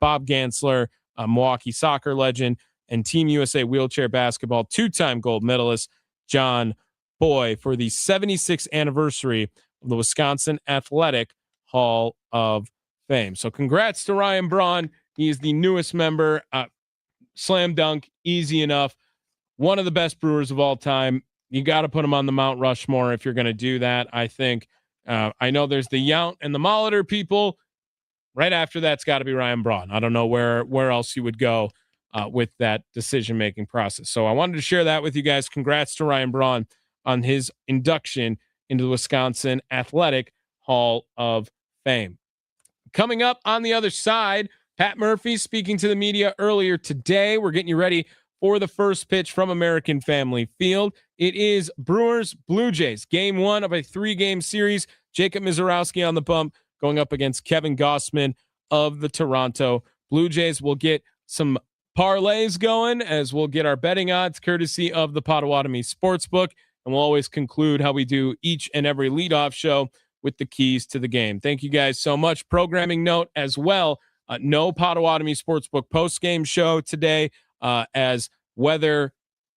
Bob Gansler, Milwaukee soccer legend, and Team USA wheelchair basketball two-time gold medalist John Boy, for the 76th anniversary of the Wisconsin Athletic Hall of Fame. So congrats to Ryan Braun. He is the newest member. Slam dunk, easy enough. One of the best Brewers of all time. You got to put him on the Mount Rushmore if you're going to do that. I think. I know there's the Yount and the Molitor people. Right after that's got to be Ryan Braun. I don't know where else you would go with that decision-making process. So I wanted to share that with you guys. Congrats to Ryan Braun on his induction into the Wisconsin Athletic Hall of Fame. Coming up on the other side, Pat Murphy speaking to the media earlier today. We're getting you ready for the first pitch from American Family Field. It is Brewers Blue Jays, game 1 of a 3-game series. Jacob Mizorowski on the bump going up against Kevin Gossman of the Toronto Blue Jays. We'll get some parlays going as we'll get our betting odds courtesy of the Potawatomi Sportsbook. And we'll always conclude how we do each and every leadoff show with the keys to the game. Thank you guys so much. Programming note as well, no Potawatomi Sportsbook post-game show today as weather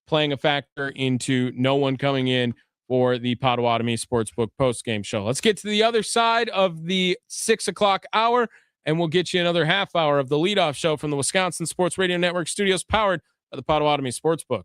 playing a factor into no one coming in for the Potawatomi Sportsbook post-game show. Let's get to the other side of the 6 o'clock hour, and we'll get you another half hour of the leadoff show from the Wisconsin Sports Radio Network studios powered by the Potawatomi Sportsbook.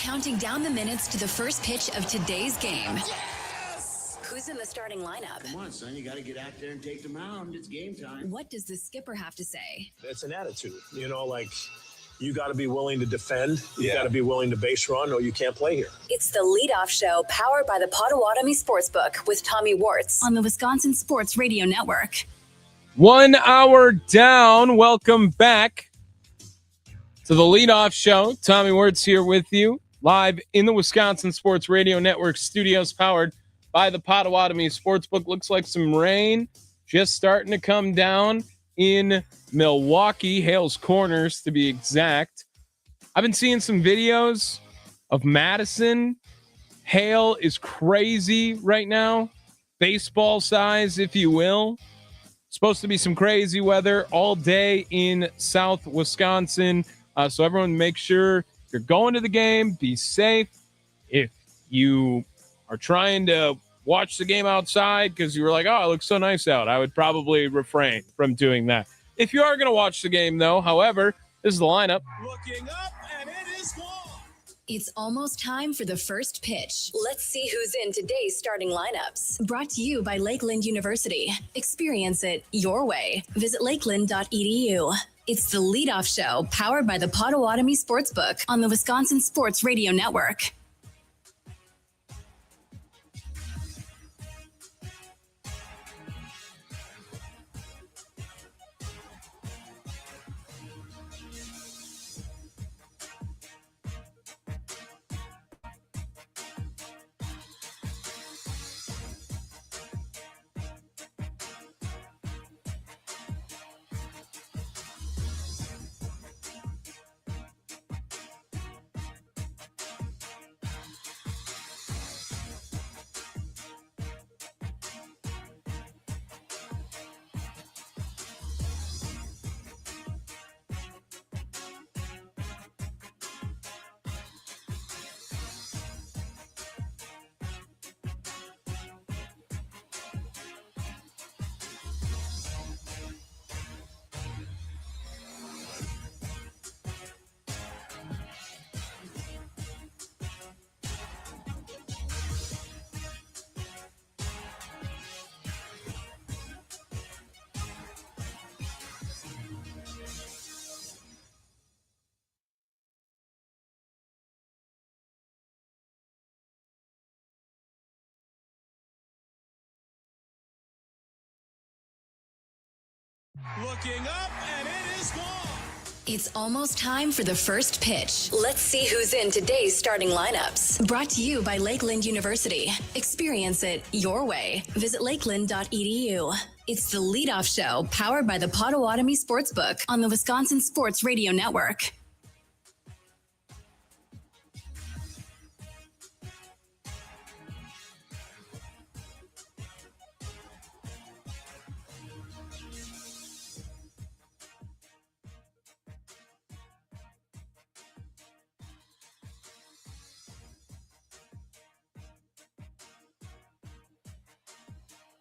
counting down the minutes to the first pitch of today's game. Who's in the starting lineup? Come on, son, you got to get out there and take the mound. It's game time. What does the skipper have to say? It's an attitude, like you got to be willing to defend. You got to be willing to base run, or you can't play here. It's the leadoff show powered by the Potawatomi Sportsbook with Tommy Wortz on the Wisconsin Sports Radio Network. 1 hour down. Welcome back to the leadoff show. Tommy Wortz here with you, live in the Wisconsin Sports Radio Network studios, powered by the Potawatomi Sportsbook. Looks like some rain just starting to come down in Milwaukee, Hales Corners to be exact. I've been seeing some videos of Madison. Hail is crazy right now, baseball size, if you will. Supposed to be some crazy weather all day in South Wisconsin. So everyone make sure you're going to the game, be safe. If you are trying to watch the game outside because you were like, oh, it looks so nice out, I would probably refrain from doing that. If you are going to watch the game, though, however, this is the lineup. Looking up, and it is gone. It's almost time for the first pitch. Let's see who's in today's starting lineups. Brought to you by Lakeland University. Experience it your way. Visit lakeland.edu. It's the leadoff show powered by the Potawatomi Sportsbook on the Wisconsin Sports Radio Network. Looking up, and it is gone. It's almost time for the first pitch. Let's see who's in today's starting lineups. Brought to you by Lakeland University. Experience it your way. Visit lakeland.edu. It's the leadoff show powered by the Potawatomi Sportsbook on the Wisconsin Sports Radio Network.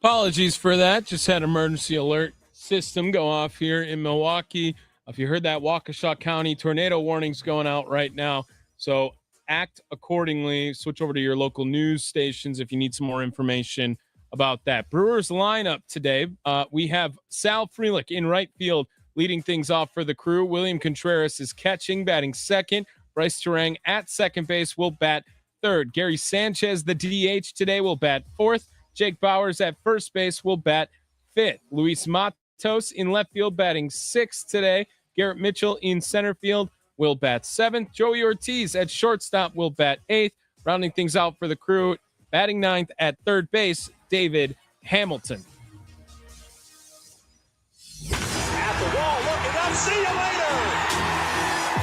Apologies for that. Just had emergency alert system go off here in Milwaukee. If you heard that, Waukesha County tornado warnings going out right now. So act accordingly. Switch over to your local news stations if you need some more information about that. Brewers lineup today. We have Sal Frelick in right field leading things off for the Crew. William Contreras is catching, batting second. Bryce Terang at second base will bat third. Gary Sanchez, the DH today, will bat fourth. Jake Bowers at first base will bat fifth. Luis Matos in left field batting sixth today. Garrett Mitchell in center field will bat seventh. Joey Ortiz at shortstop will bat eighth. Rounding things out for the Crew, batting ninth at third base, David Hamilton. At the wall, looking up, see you later.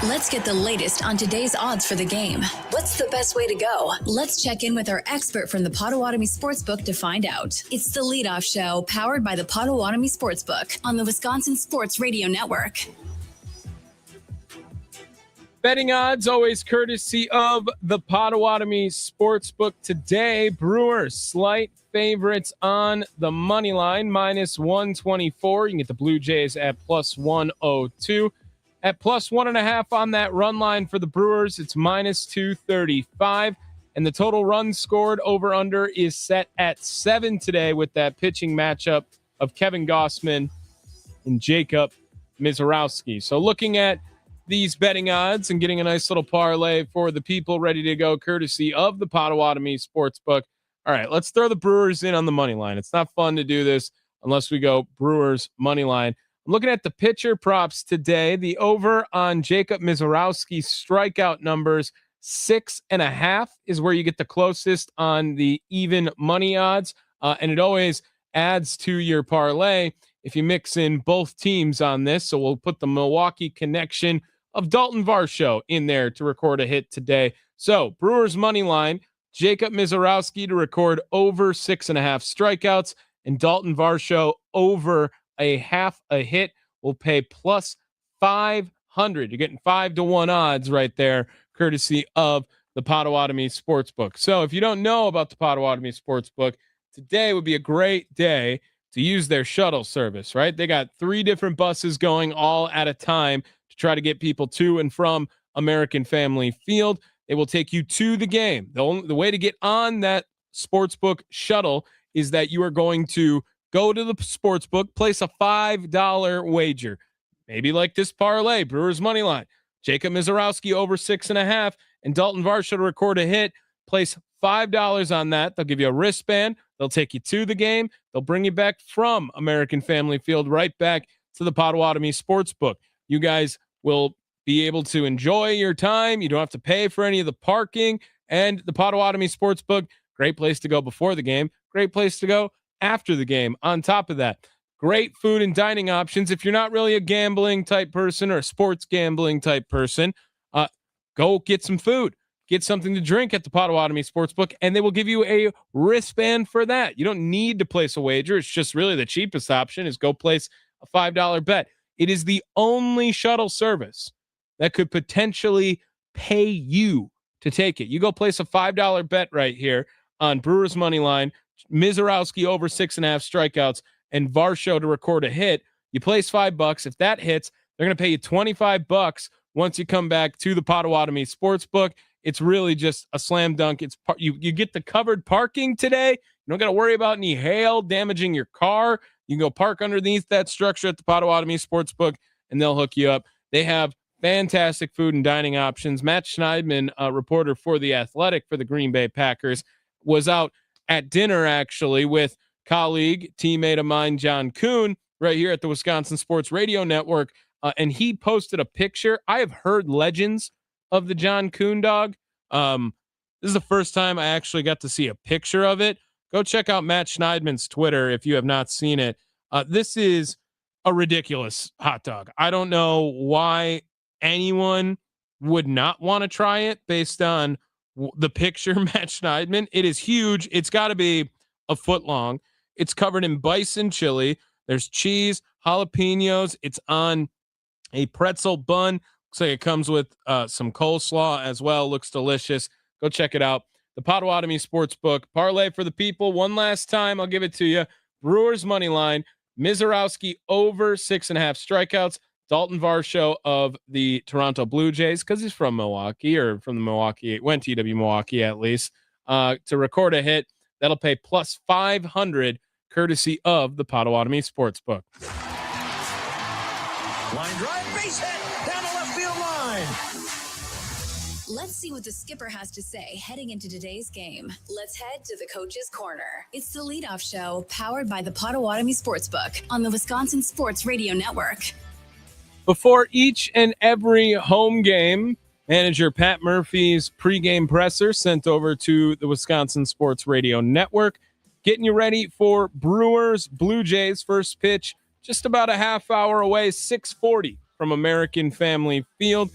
Let's get the latest on today's odds for the game. What's the best way to go? Let's check in with our expert from the Potawatomi Sportsbook to find out. It's the leadoff show powered by the Potawatomi Sportsbook on the Wisconsin Sports Radio Network. Betting odds always courtesy of the Potawatomi Sportsbook today. Brewers slight favorites on the money line, minus 124. You can get the Blue Jays at plus 102. at plus 1.5 on that run line for the Brewers. It's minus 235. And the total runs scored over under is set at 7 today with that pitching matchup of Kevin Gossman and Jacob Mizorowski. So looking at these betting odds and getting a nice little parlay for the people ready to go, courtesy of the Potawatomi Sportsbook. All right, let's throw the Brewers in on the money line. It's not fun to do this unless we go Brewers money line. I'm looking at the pitcher props today. The over on Jacob Mizorowski's strikeout numbers, 6.5 is where you get the closest on the even money odds. And it always adds to your parlay if you mix in both teams on this. So we'll put the Milwaukee connection of Dalton Varsho in there to record a hit today. So Brewers money line, Jacob Mizorowski to record over 6.5 strikeouts, and Dalton Varsho over a half a hit will pay plus 500. You're getting 5-1 odds right there, courtesy of the Potawatomi Sportsbook. So if you don't know about the Potawatomi Sportsbook, today would be a great day to use their shuttle service, right? They got 3 different buses going all at a time to try to get people to and from American Family Field. They will take you to the game. The way to get on that Sportsbook shuttle is that you are going to go to the Sportsbook, place a $5 wager, maybe like this parlay, Brewers money line, Jacob Mizorowski over 6.5, and Dalton Varsho to record a hit. Place $5 on that. They'll give you a wristband. They'll take you to the game. They'll bring you back from American Family Field right back to the Potawatomi Sportsbook. You guys will be able to enjoy your time. You don't have to pay for any of the parking. And the Potawatomi Sportsbook, great place to go before the game, great place to go after the game. On top of that, great food and dining options. If you're not really a gambling type person or a sports gambling type person, go get some food. Get something to drink at the Potawatomi Sportsbook, and they will give you a wristband for that. You don't need to place a wager. It's just really the cheapest option is go place a $5 bet. It is the only shuttle service that could potentially pay you to take it. You go place a $5 bet right here on Brewers money line, Mizorowski over 6.5 strikeouts, and Varsho to record a hit. You place $5. If that hits, they're going to pay you $25 once you come back to the Potawatomi Sportsbook. It's really just a slam dunk. It's you get the covered parking today. You don't got to worry about any hail damaging your car. You can go park underneath that structure at the Potawatomi Sportsbook, and they'll hook you up. They have fantastic food and dining options. Matt Schneidman, a reporter for The Athletic for the Green Bay Packers, was out at dinner actually with colleague, teammate of mine, John Kuhn, right here at the Wisconsin Sports Radio Network, and he posted a picture. I have heard legends of the John Kuhn dog. This is the first time I actually got to see a picture of it. Go check out Matt Schneidman's Twitter if you have not seen it. This is a ridiculous hot dog. I don't know why anyone would not want to try it based on the picture, Matt Schneidman. It is huge. It's got to be a foot long. It's covered in bison chili. There's cheese, jalapenos. It's on a pretzel bun. Looks like it comes with some coleslaw as well. Looks delicious. Go check it out. The Potawatomi Sportsbook parlay for the people. One last time, I'll give it to you. Brewers money line, Mizorowski over 6.5 strikeouts. Dalton Varsho of the Toronto Blue Jays, because he's from Milwaukee or from the Milwaukee, went to UW Milwaukee at least, to record a hit. That'll pay plus 500, courtesy of the Potawatomi Sportsbook. Line drive, base hit, down the left field line. Let's see what the skipper has to say heading into today's game. Let's head to the Coach's Corner. It's the leadoff show powered by the Potawatomi Sportsbook on the Wisconsin Sports Radio Network. Before each and every home game, manager Pat Murphy's pregame presser sent over to the Wisconsin Sports Radio Network, getting you ready for Brewers Blue Jays first pitch, just about a half hour away, 6:40 from American Family Field.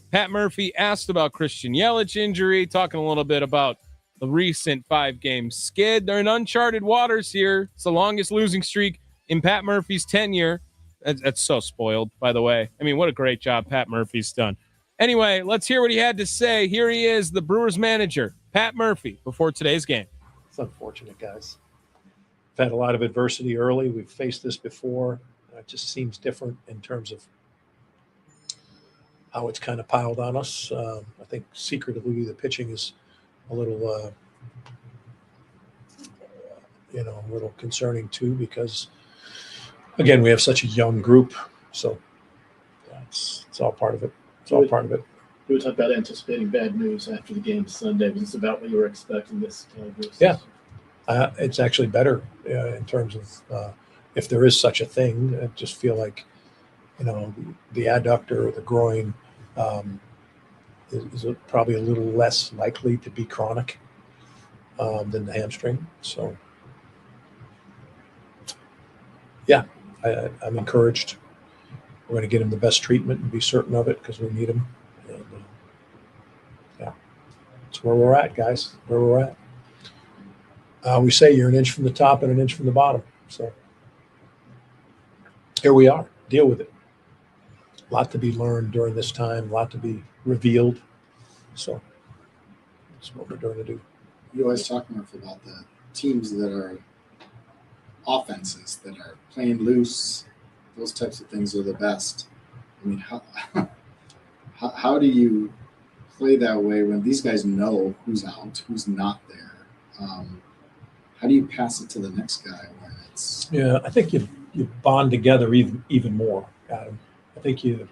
Pat Murphy asked about Christian Yelich injury, talking a little bit about the recent 5-game skid. They're in uncharted waters here. It's the longest losing streak in Pat Murphy's tenure. That's so spoiled, by the way. I mean, what a great job Pat Murphy's done. Anyway, let's hear what he had to say. Here he is, the Brewers manager, Pat Murphy, before today's game. It's unfortunate, guys. We've had a lot of adversity early. We've faced this before. It just seems different in terms of how it's kind of piled on us. I think secretively the pitching is a little, a little concerning too, because again, we have such a young group. So it's all part of it. It's all part of it. We were talking about anticipating bad news after the game Sunday. Was this about what you were expecting this time? Yeah. It's actually better in terms of if there is such a thing. I just feel like, the adductor or the groin is probably a little less likely to be chronic than the hamstring. So, yeah, I'm encouraged. We're going to get him the best treatment and be certain of it because we need him. And, it's where we're at, guys. Where we're at. We say you're an inch from the top and an inch from the bottom. So here we are. Deal with it. A lot to be learned during this time. A lot to be revealed. So that's what we're going to do. You always talk, Murph, about the teams that are offenses that are playing loose. Those types of things are the best. I mean, how do you play that way when these guys know who's out, who's not there? How do you pass it to the next guy when it's? Yeah, I think you bond together even more, Adam. I think you'd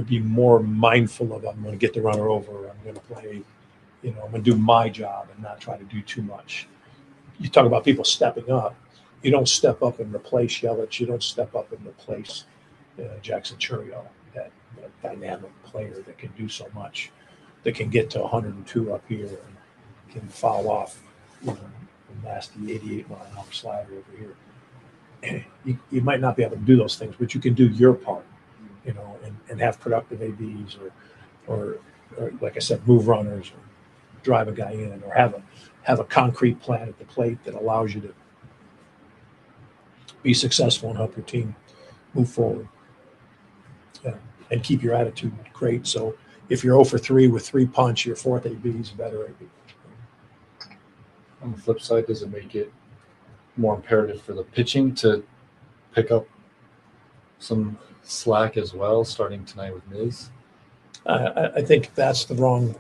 be more mindful of, I'm going to get the runner over. I'm going to play, I'm going to do my job and not try to do too much. You talk about people stepping up. You don't step up and replace Yelich. You don't step up and replace Jackson Churio, that dynamic player that can do so much, that can get to 102 up here and can foul off, a nasty 88-mile-an-hour slider over here. You might not be able to do those things, but you can do your part, and have productive ABs or like I said, move runners or drive a guy in or have a concrete plan at the plate that allows you to be successful and help your team move forward. And keep your attitude great. So if you're 0 for 3 with 3 punch, your fourth AB is a better AB. On the flip side, does it make it more imperative for the pitching to pick up some slack as well, starting tonight with Miz? I think that's the wrong.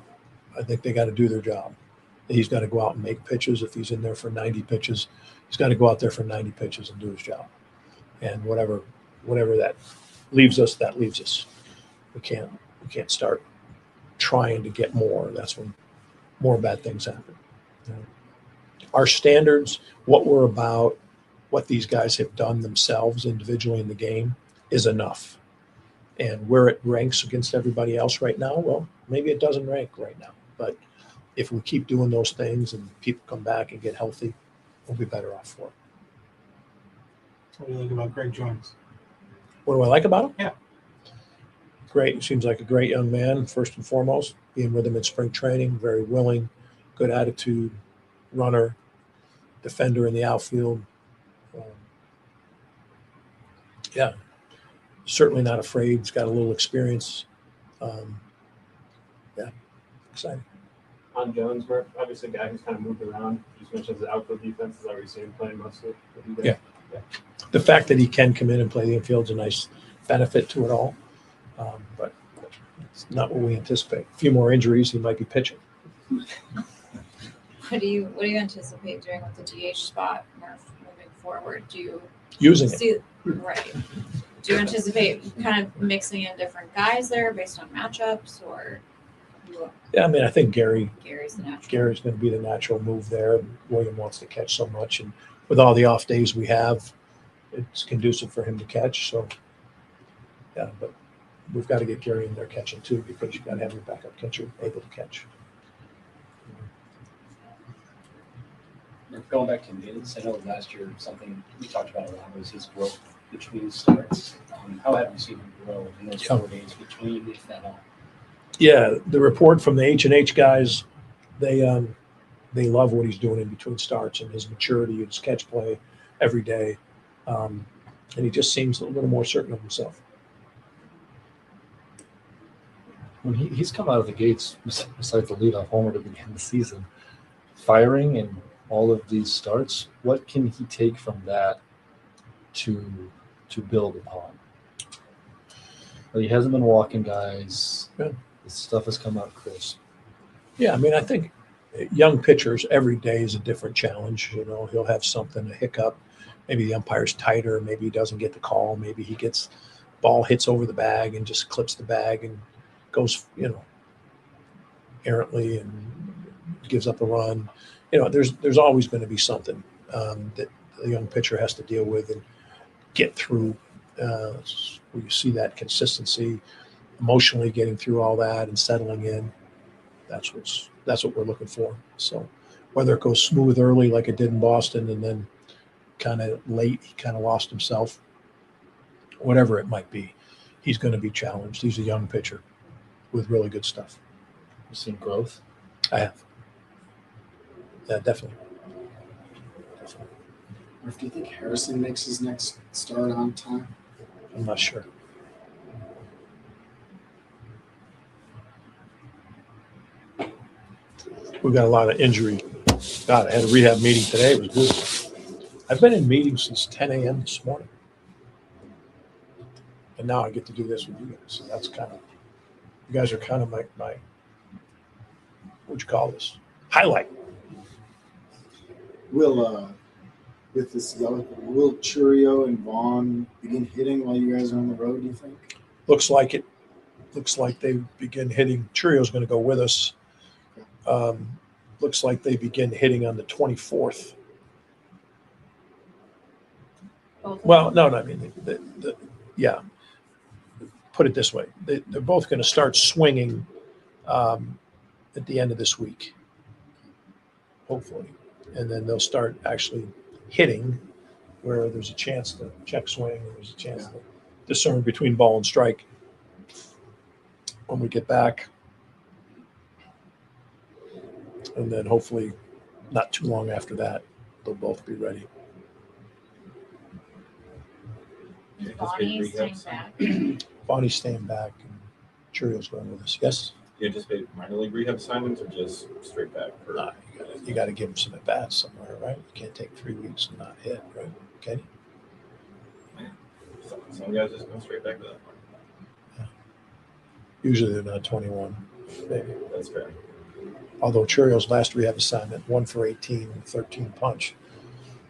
I think they got to do their job. He's got to go out and make pitches. If he's in there for 90 pitches, he's got to go out there for 90 pitches and do his job. And whatever that leaves us, that leaves us. We can't start trying to get more. That's when more bad things happen. Our standards, what we're about, what these guys have done themselves individually in the game is enough. And where it ranks against everybody else right now, well, maybe it doesn't rank right now. But if we keep doing those things and people come back and get healthy, we'll be better off for it. What do you think about Greg Jones? What do I like about him? Yeah. Great. Seems like a great young man, first and foremost. Being with him in spring training, very willing, good attitude, runner, defender in the outfield. Certainly not afraid. He's got a little experience. Exciting. On Jones, Murph, obviously a guy who's kind of moved around. You just mentioned his outfield defense. Is that where you see him playing mostly? Yeah. The fact that he can come in and play the infield is a nice benefit to it all. But it's not what we anticipate. A few more injuries, he might be pitching. What do you anticipate doing with the DH spot, Murph, moving forward? Do you using it? Right. Do you anticipate kind of mixing in different guys there based on matchups, or? Yeah, I mean, I think Gary's the natural. Gary's going to be the natural move there. William wants to catch so much, and with all the off days we have, it's conducive for him to catch. So, yeah, but we've got to get Gary in there catching too, because you got to have your backup catcher able to catch. Going back to Miz, I know last year something we talked about a lot was his growth between starts. How have you seen him grow in those 4 days between, if at all? Yeah, the report from the H&H guys, they love what he's doing in between starts and his maturity, his catch play every day, and he just seems a little more certain of himself. When he's come out of the gates, besides the leadoff homer to begin the season, firing and all of these starts, what can he take from that to build upon? But he hasn't been walking guys. Good. The stuff has come out crisp. Yeah, I mean, I think young pitchers every day is a different challenge. You know, he'll have something, a hiccup. Maybe the umpire's tighter. Maybe he doesn't get the call. Maybe he gets ball hits over the bag and just clips the bag and goes, you know, errantly and gives up a run. You know, there's always going to be something that the young pitcher has to deal with and get through. Where you see that consistency, emotionally getting through all that and settling in. That's what we're looking for. So whether it goes smooth early like it did in Boston and then kind of late he kind of lost himself, whatever it might be, he's going to be challenged. He's a young pitcher with really good stuff. You've seen growth? I have. Yeah, definitely. Murph, do you think Harrison makes his next start on time? I'm not sure. We've got a lot of injury. God, I had a rehab meeting today. It was good. I've been in meetings since 10 a.m. this morning. And now I get to do this with you guys. So that's kind of, you guys are kind of my what'd you call this? Highlight. Will Churio and Vaughn begin hitting while you guys are on the road, do you think? Looks like it. Looks like they begin hitting. Churio's going to go with us. Looks like they begin hitting on the 24th. Well, no, I mean, yeah. Put it this way. They're both going to start swinging at the end of this week, hopefully. And then they'll start actually hitting where there's a chance to check swing and there's a chance to discern between ball and strike when we get back. And then hopefully not too long after that, they'll both be ready. Bonnie's staying back. Bonnie's staying back and Churio's going with us. Yes? You anticipate minor league rehab assignments or just straight back? Nah, you got to give them some at bats somewhere, right? You can't take 3 weeks and not hit, right? Okay. Some guys just go straight back to that point. Yeah. Usually they're not 21, maybe. That's fair. Although Churio's last rehab assignment, 1 for 18, 13 punch.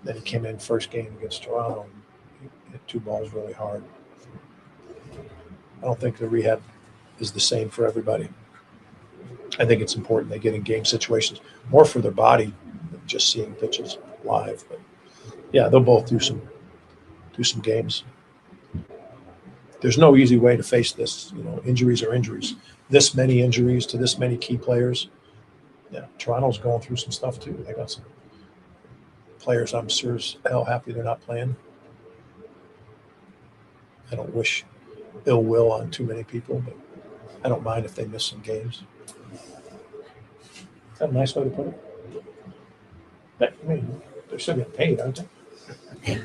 Then he came in first game against Toronto and he hit 2 balls really hard. I don't think the rehab is the same for everybody. I think it's important they get in game situations more for their body than just seeing pitches live. But yeah, they'll both do some games. There's no easy way to face this. You know, injuries are injuries. This many injuries to this many key players. Yeah, Toronto's going through some stuff too. They got some players I'm sure as hell happy they're not playing. I don't wish ill will on too many people, but I don't mind if they miss some games. Is that a nice way to put it? But, I mean, they're still getting paid, aren't they?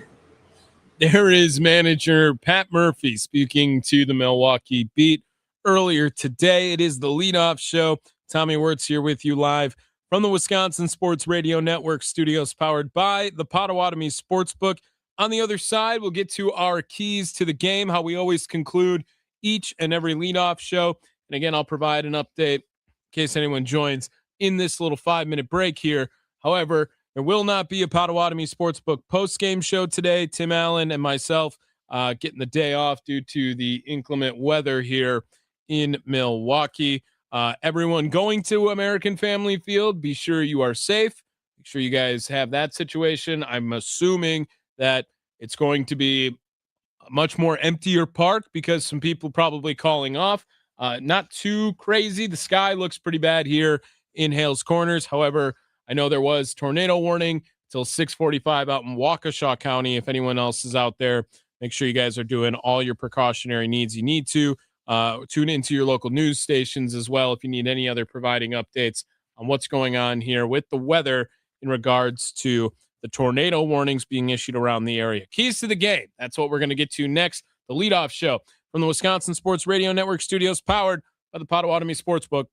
There is manager Pat Murphy speaking to the Milwaukee Beat earlier today. It is the leadoff show. Tommy Wortz here with you live from the Wisconsin Sports Radio Network studios, powered by the Potawatomi Sportsbook. On the other side, we'll get to our keys to the game, how we always conclude each and every leadoff show. And again, I'll provide an update in case anyone joins in this little 5-minute break here. However, there will not be a Potawatomi Sportsbook post-game show today. Tim Allen and myself getting the day off due to the inclement weather here in Milwaukee. Everyone going to American Family Field, be sure you are safe. Make sure you guys have that situation. I'm assuming that it's going to be a much more emptier park because some people probably calling off. Not too crazy. The sky looks pretty bad here in Hales Corners. However, I know there was tornado warning till 6:45 out in Waukesha County. If anyone else is out there, make sure you guys are doing all your precautionary needs you need to. Tune into your local news stations as well if you need any other providing updates on what's going on here with the weather in regards to the tornado warnings being issued around the area. Keys to the game. That's what we're going to get to next. The leadoff show from the Wisconsin Sports Radio Network studios, powered by the Potawatomi Sportsbook.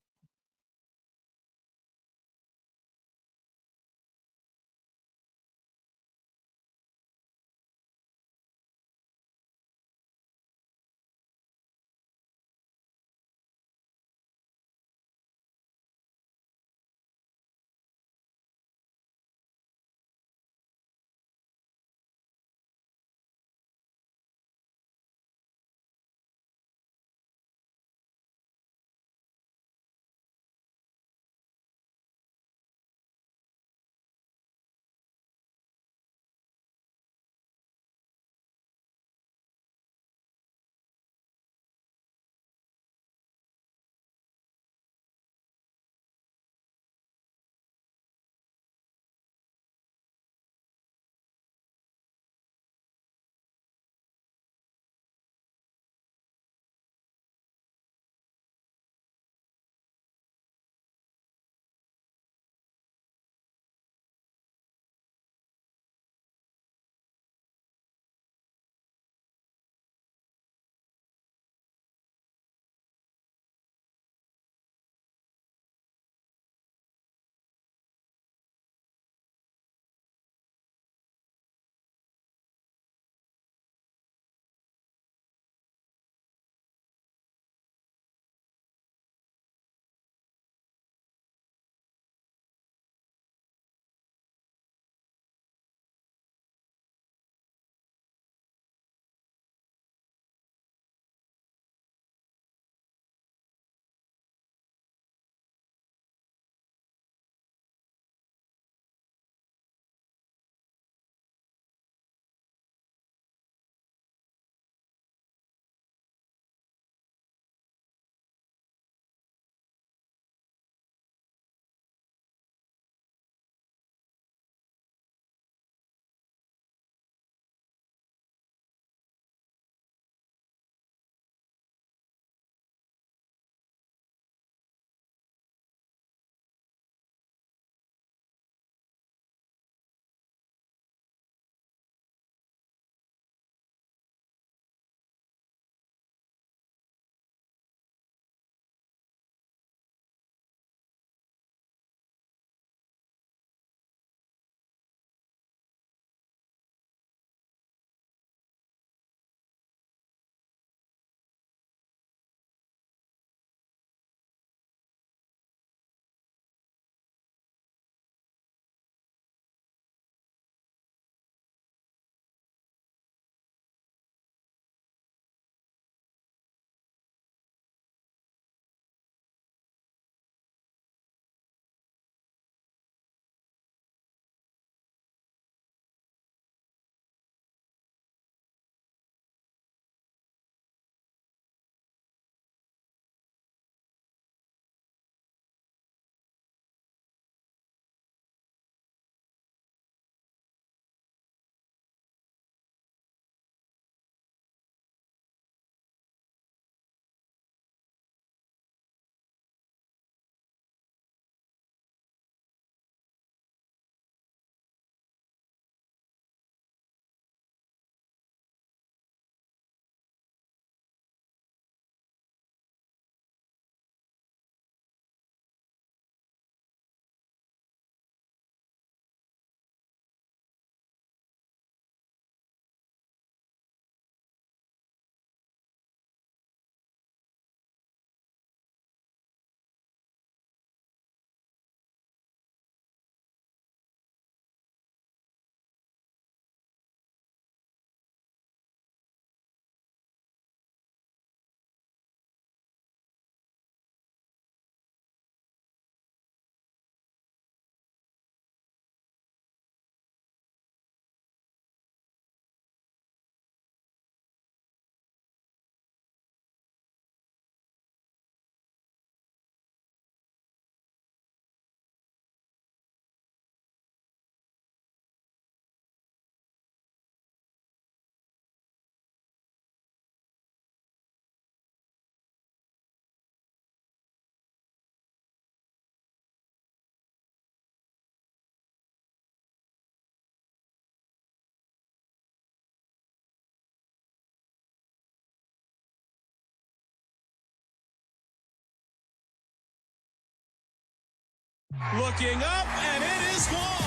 Looking up, and it is gone.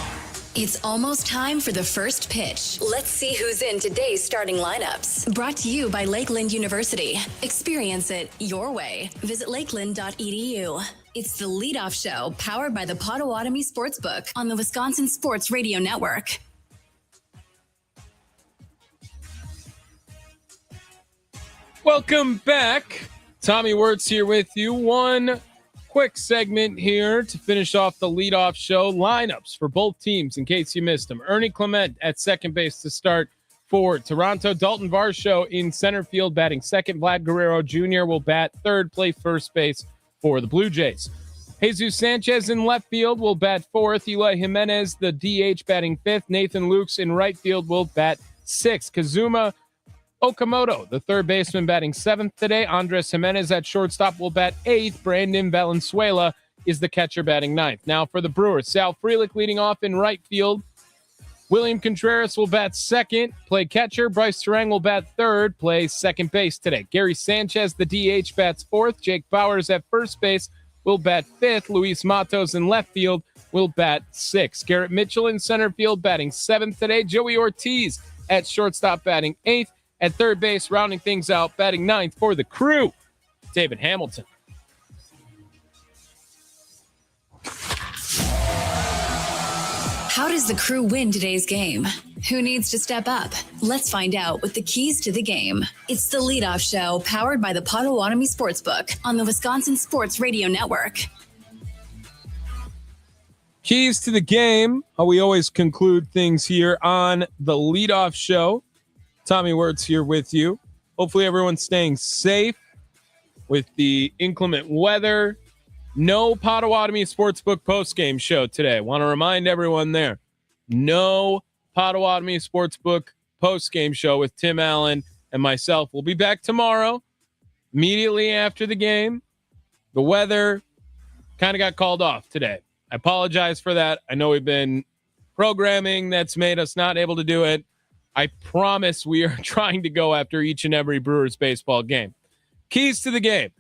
It's almost time for the first pitch. Let's see who's in today's starting lineups. Brought to you by Lakeland University. Experience it your way. Visit lakeland.edu. It's the leadoff show powered by the Potawatomi Sportsbook on the Wisconsin Sports Radio Network. Welcome back. Tommy Wortz here with you. One quick segment here to finish off the leadoff show. Lineups for both teams in case you missed them. Ernie Clement at second base to start for Toronto. Dalton Varsho in center field batting second. Vlad Guerrero Jr. will bat third, play first base for the Blue Jays. Jesus Sanchez in left field will bat fourth. Eloy Jimenez, the DH, batting fifth. Nathan Lukes in right field will bat sixth. Kazuma Okamoto, the third baseman, batting seventh today. Andres Jimenez at shortstop will bat eighth. Brandon Valenzuela is the catcher, batting ninth. Now for the Brewers, Sal Frelick leading off in right field. William Contreras will bat second, play catcher. Bryce Terang will bat third, play second base today. Gary Sanchez, the DH, bats fourth. Jake Bowers at first base will bat fifth. Luis Matos in left field will bat sixth. Garrett Mitchell in center field, batting seventh today. Joey Ortiz at shortstop, batting eighth. At third base, rounding things out, batting ninth for the Crew, David Hamilton. How does the Crew win today's game? Who needs to step up? Let's find out with the keys to the game. It's the leadoff show powered by the Potawatomi Sportsbook on the Wisconsin Sports Radio Network. Keys to the game, how we always conclude things here on the leadoff show. Tommy Wortz here with you. Hopefully everyone's staying safe with the inclement weather. No Potawatomi Sportsbook postgame show today. Want to remind everyone there. No Potawatomi Sportsbook postgame show with Tim Allen and myself. We'll be back tomorrow, immediately after the game. The weather kind of got called off today. I apologize for that. I know we've been programming that's made us not able to do it. I promise we are trying to go after each and every Brewers baseball game. Keys to the game.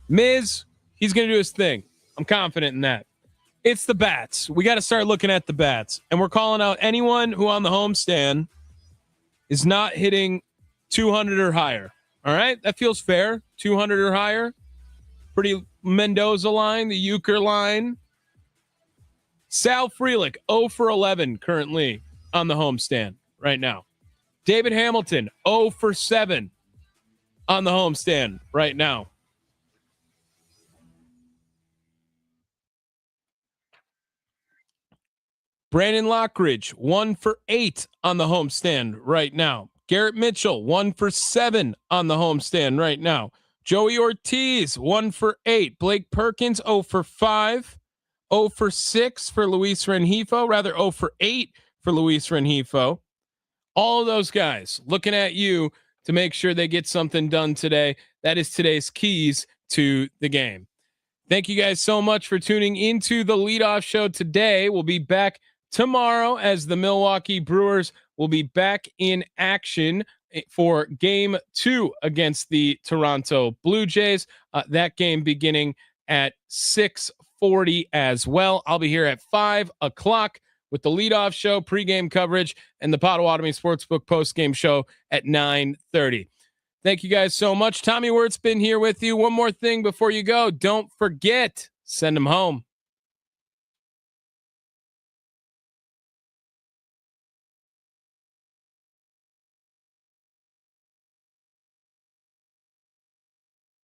Miz, he's going to do his thing. I'm confident in that. It's the bats. We got to start looking at the bats. And we're calling out anyone who on the homestand is not hitting 200 or higher. All right? That feels fair. 200 or higher. Pretty Mendoza line, the Euchre line. Sal Frelick, 0 for 11 currently on the homestand right now. David Hamilton, 0 for 7 on the homestand right now. Brandon Lockridge, 1 for 8 on the homestand right now. Garrett Mitchell, 1 for 7 on the homestand right now. Joey Ortiz, 1 for 8. Blake Perkins, 0 for 5. 0 for 6 for Luis Rengifo, rather 0 for 8 for Luis Rengifo. All of those guys looking at you to make sure they get something done today. That is today's keys to the game. Thank you guys so much for tuning into the leadoff show today. We'll be back tomorrow as the Milwaukee Brewers will be back in action for game 2 against the Toronto Blue Jays. That game beginning at 6:40 as well. I'll be here at 5 o'clock with the leadoff show, pregame coverage, and the Potawatomi Sportsbook postgame show at 9:30. Thank you guys so much. Tommy Wortz been here with you. One more thing before you go. Don't forget, send them home.